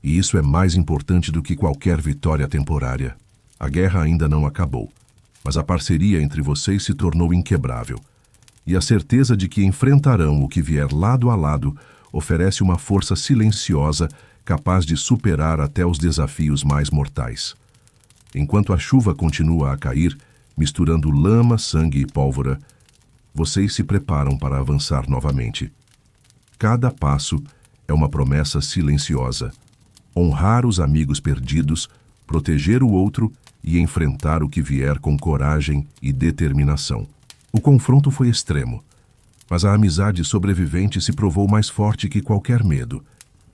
E isso é mais importante do que qualquer vitória temporária. A guerra ainda não acabou, mas a parceria entre vocês se tornou inquebrável. E a certeza de que enfrentarão o que vier lado a lado oferece uma força silenciosa capaz de superar até os desafios mais mortais. Enquanto a chuva continua a cair, misturando lama, sangue e pólvora, vocês se preparam para avançar novamente. Cada passo é uma promessa silenciosa. Honrar os amigos perdidos, proteger o outro e enfrentar o que vier com coragem e determinação. O confronto foi extremo, mas a amizade sobrevivente se provou mais forte que qualquer medo.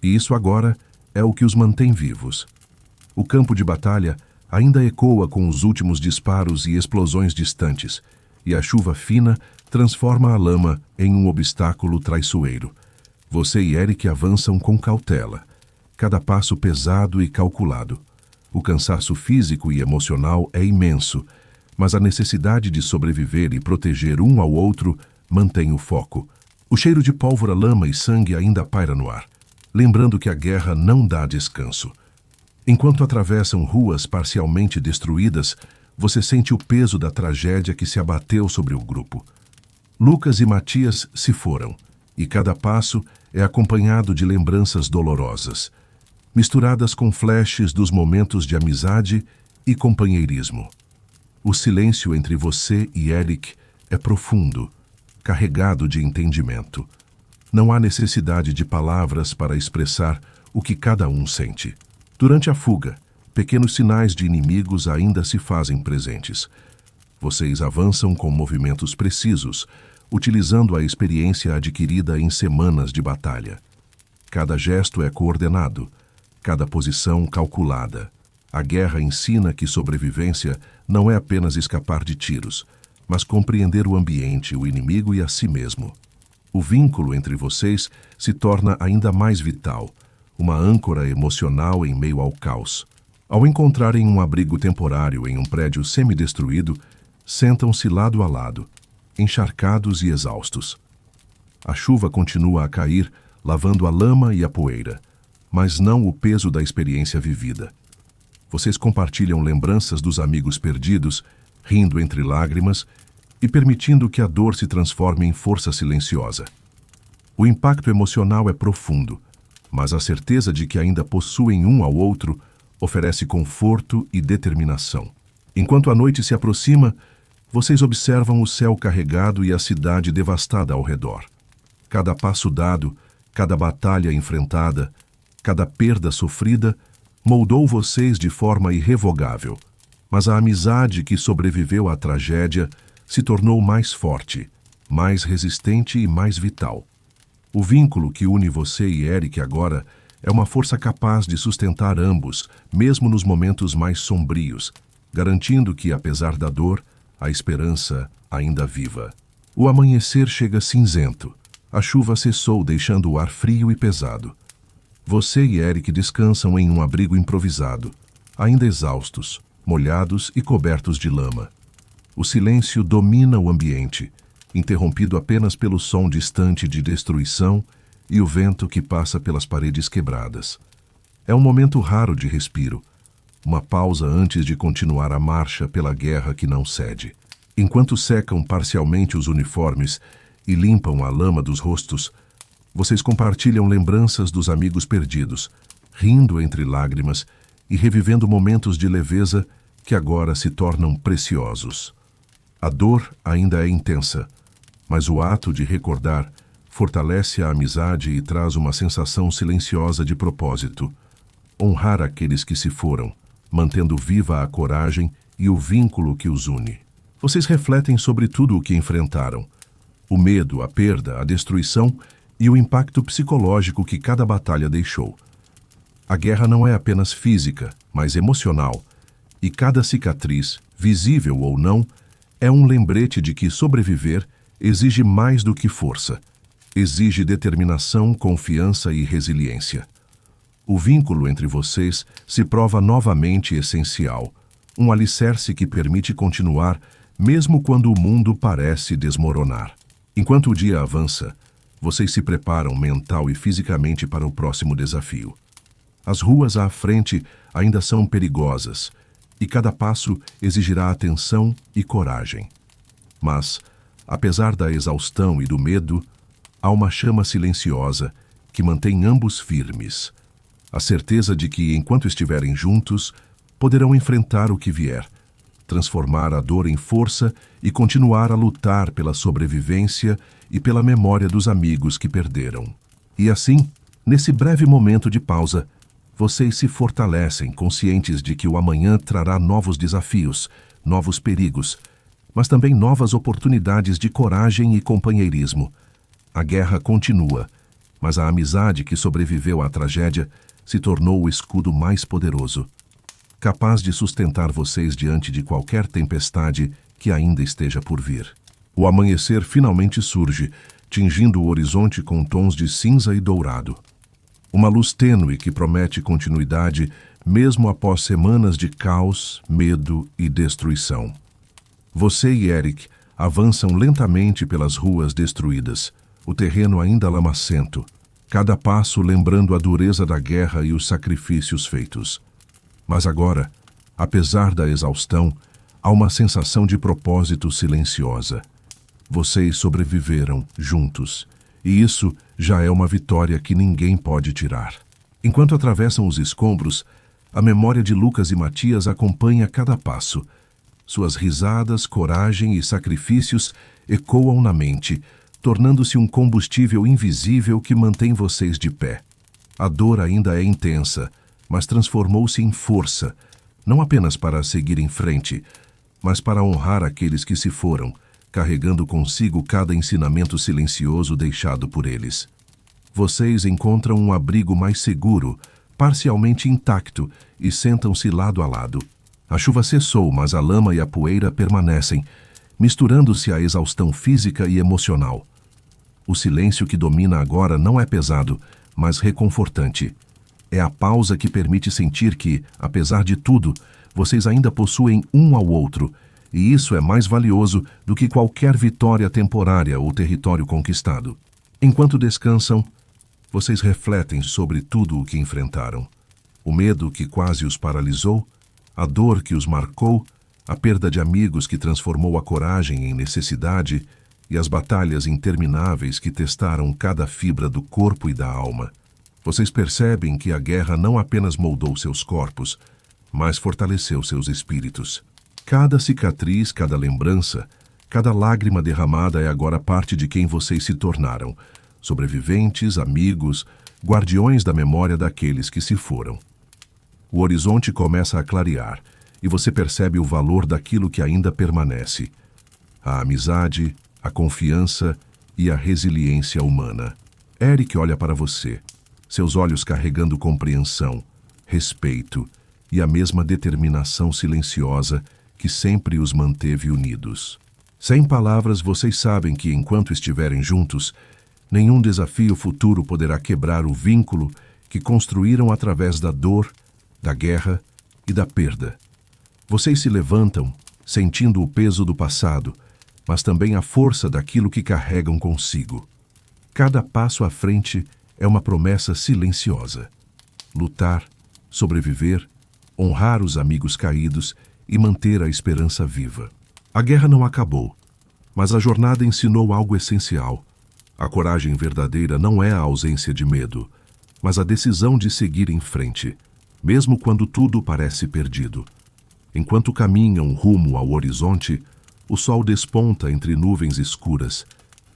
E isso agora é o que os mantém vivos. O campo de batalha ainda ecoa com os últimos disparos e explosões distantes, e a chuva fina transforma a lama em um obstáculo traiçoeiro. Você e Eric avançam com cautela, cada passo pesado e calculado. O cansaço físico e emocional é imenso, mas a necessidade de sobreviver e proteger um ao outro mantém o foco. O cheiro de pólvora, lama e sangue ainda paira no ar, lembrando que a guerra não dá descanso. Enquanto atravessam ruas parcialmente destruídas, você sente o peso da tragédia que se abateu sobre o grupo. Lucas e Matias se foram, e cada passo é acompanhado de lembranças dolorosas, misturadas com flashes dos momentos de amizade e companheirismo. O silêncio entre você e Eric é profundo, carregado de entendimento. Não há necessidade de palavras para expressar o que cada um sente. Durante a fuga, pequenos sinais de inimigos ainda se fazem presentes. Vocês avançam com movimentos precisos, utilizando a experiência adquirida em semanas de batalha. Cada gesto é coordenado, cada posição calculada. A guerra ensina que sobrevivência não é apenas escapar de tiros, mas compreender o ambiente, o inimigo e a si mesmo. O vínculo entre vocês se torna ainda mais vital, uma âncora emocional em meio ao caos. Ao encontrarem um abrigo temporário em um prédio semidestruído, sentam-se lado a lado, encharcados e exaustos. A chuva continua a cair, lavando a lama e a poeira, mas não o peso da experiência vivida. Vocês compartilham lembranças dos amigos perdidos, rindo entre lágrimas e permitindo que a dor se transforme em força silenciosa. O impacto emocional é profundo, mas a certeza de que ainda possuem um ao outro oferece conforto e determinação. Enquanto a noite se aproxima, vocês observam o céu carregado e a cidade devastada ao redor. Cada passo dado, cada batalha enfrentada, cada perda sofrida moldou vocês de forma irrevogável, mas a amizade que sobreviveu à tragédia se tornou mais forte, mais resistente e mais vital. O vínculo que une você e Eric agora é uma força capaz de sustentar ambos, mesmo nos momentos mais sombrios, garantindo que, apesar da dor, a esperança ainda viva. O amanhecer chega cinzento. A chuva cessou, deixando o ar frio e pesado. Você e Eric descansam em um abrigo improvisado, ainda exaustos, molhados e cobertos de lama. O silêncio domina o ambiente, interrompido apenas pelo som distante de destruição e o vento que passa pelas paredes quebradas. É um momento raro de respiro, uma pausa antes de continuar a marcha pela guerra que não cede. Enquanto secam parcialmente os uniformes e limpam a lama dos rostos, vocês compartilham lembranças dos amigos perdidos, rindo entre lágrimas e revivendo momentos de leveza que agora se tornam preciosos. A dor ainda é intensa, mas o ato de recordar fortalece a amizade e traz uma sensação silenciosa de propósito. Honrar aqueles que se foram, mantendo viva a coragem e o vínculo que os une. Vocês refletem sobre tudo o que enfrentaram: o medo, a perda, a destruição e o impacto psicológico que cada batalha deixou. A guerra não é apenas física, mas emocional, e cada cicatriz, visível ou não, é um lembrete de que sobreviver exige mais do que força. Exige determinação, confiança e resiliência. O vínculo entre vocês se prova novamente essencial, um alicerce que permite continuar mesmo quando o mundo parece desmoronar. Enquanto o dia avança, vocês se preparam mental e fisicamente para o próximo desafio. As ruas à frente ainda são perigosas, e cada passo exigirá atenção e coragem. Mas, apesar da exaustão e do medo, há uma chama silenciosa que mantém ambos firmes. A certeza de que, enquanto estiverem juntos, poderão enfrentar o que vier, transformar a dor em força e continuar a lutar pela sobrevivência e pela memória dos amigos que perderam. E assim, nesse breve momento de pausa, vocês se fortalecem, conscientes de que o amanhã trará novos desafios, novos perigos, mas também novas oportunidades de coragem e companheirismo. A guerra continua, mas a amizade que sobreviveu à tragédia se tornou o escudo mais poderoso, capaz de sustentar vocês diante de qualquer tempestade que ainda esteja por vir. O amanhecer finalmente surge, tingindo o horizonte com tons de cinza e dourado. Uma luz tênue que promete continuidade mesmo após semanas de caos, medo e destruição. Você e Eric avançam lentamente pelas ruas destruídas, o terreno ainda lamacento, cada passo lembrando a dureza da guerra e os sacrifícios feitos. Mas agora, apesar da exaustão, há uma sensação de propósito silenciosa. Vocês sobreviveram juntos, e isso já é uma vitória que ninguém pode tirar. Enquanto atravessam os escombros, a memória de Lucas e Matias acompanha cada passo. Suas risadas, coragem e sacrifícios ecoam na mente, tornando-se um combustível invisível que mantém vocês de pé. A dor ainda é intensa, mas transformou-se em força, não apenas para seguir em frente, mas para honrar aqueles que se foram, carregando consigo cada ensinamento silencioso deixado por eles. Vocês encontram um abrigo mais seguro, parcialmente intacto, e sentam-se lado a lado. A chuva cessou, mas a lama e a poeira permanecem, misturando-se à exaustão física e emocional. O silêncio que domina agora não é pesado, mas reconfortante. É a pausa que permite sentir que, apesar de tudo, vocês ainda possuem um ao outro, e isso é mais valioso do que qualquer vitória temporária ou território conquistado. Enquanto descansam, vocês refletem sobre tudo o que enfrentaram. O medo que quase os paralisou, a dor que os marcou, a perda de amigos que transformou a coragem em necessidade e as batalhas intermináveis que testaram cada fibra do corpo e da alma. Vocês percebem que a guerra não apenas moldou seus corpos, mas fortaleceu seus espíritos. Cada cicatriz, cada lembrança, cada lágrima derramada é agora parte de quem vocês se tornaram, sobreviventes, amigos, guardiões da memória daqueles que se foram. O horizonte começa a clarear e você percebe o valor daquilo que ainda permanece: a amizade, a confiança e a resiliência humana. Eric olha para você, seus olhos carregando compreensão, respeito e a mesma determinação silenciosa que sempre os manteve unidos. Sem palavras, vocês sabem que, enquanto estiverem juntos, nenhum desafio futuro poderá quebrar o vínculo que construíram através da dor, da guerra e da perda. Vocês se levantam, sentindo o peso do passado, mas também a força daquilo que carregam consigo. Cada passo à frente é uma promessa silenciosa. Lutar, sobreviver, honrar os amigos caídos e manter a esperança viva. A guerra não acabou, mas a jornada ensinou algo essencial. A coragem verdadeira não é a ausência de medo, mas a decisão de seguir em frente, mesmo quando tudo parece perdido. Enquanto caminham rumo ao horizonte, o sol desponta entre nuvens escuras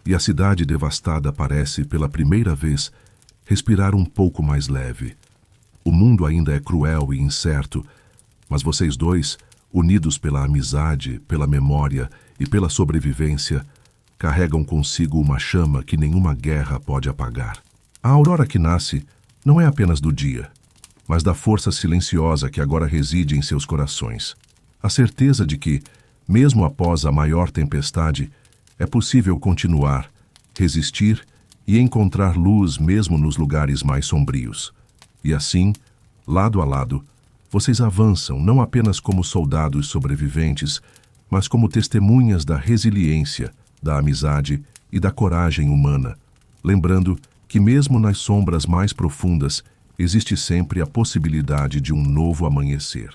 e a cidade devastada parece, pela primeira vez, respirar um pouco mais leve. O mundo ainda é cruel e incerto, mas vocês dois, unidos pela amizade, pela memória e pela sobrevivência, carregam consigo uma chama que nenhuma guerra pode apagar. A aurora que nasce não é apenas do dia, mas da força silenciosa que agora reside em seus corações. A certeza de que, mesmo após a maior tempestade, é possível continuar, resistir e encontrar luz mesmo nos lugares mais sombrios. E assim, lado a lado, vocês avançam não apenas como soldados sobreviventes, mas como testemunhas da resiliência, da amizade e da coragem humana, lembrando que mesmo nas sombras mais profundas existe sempre a possibilidade de um novo amanhecer.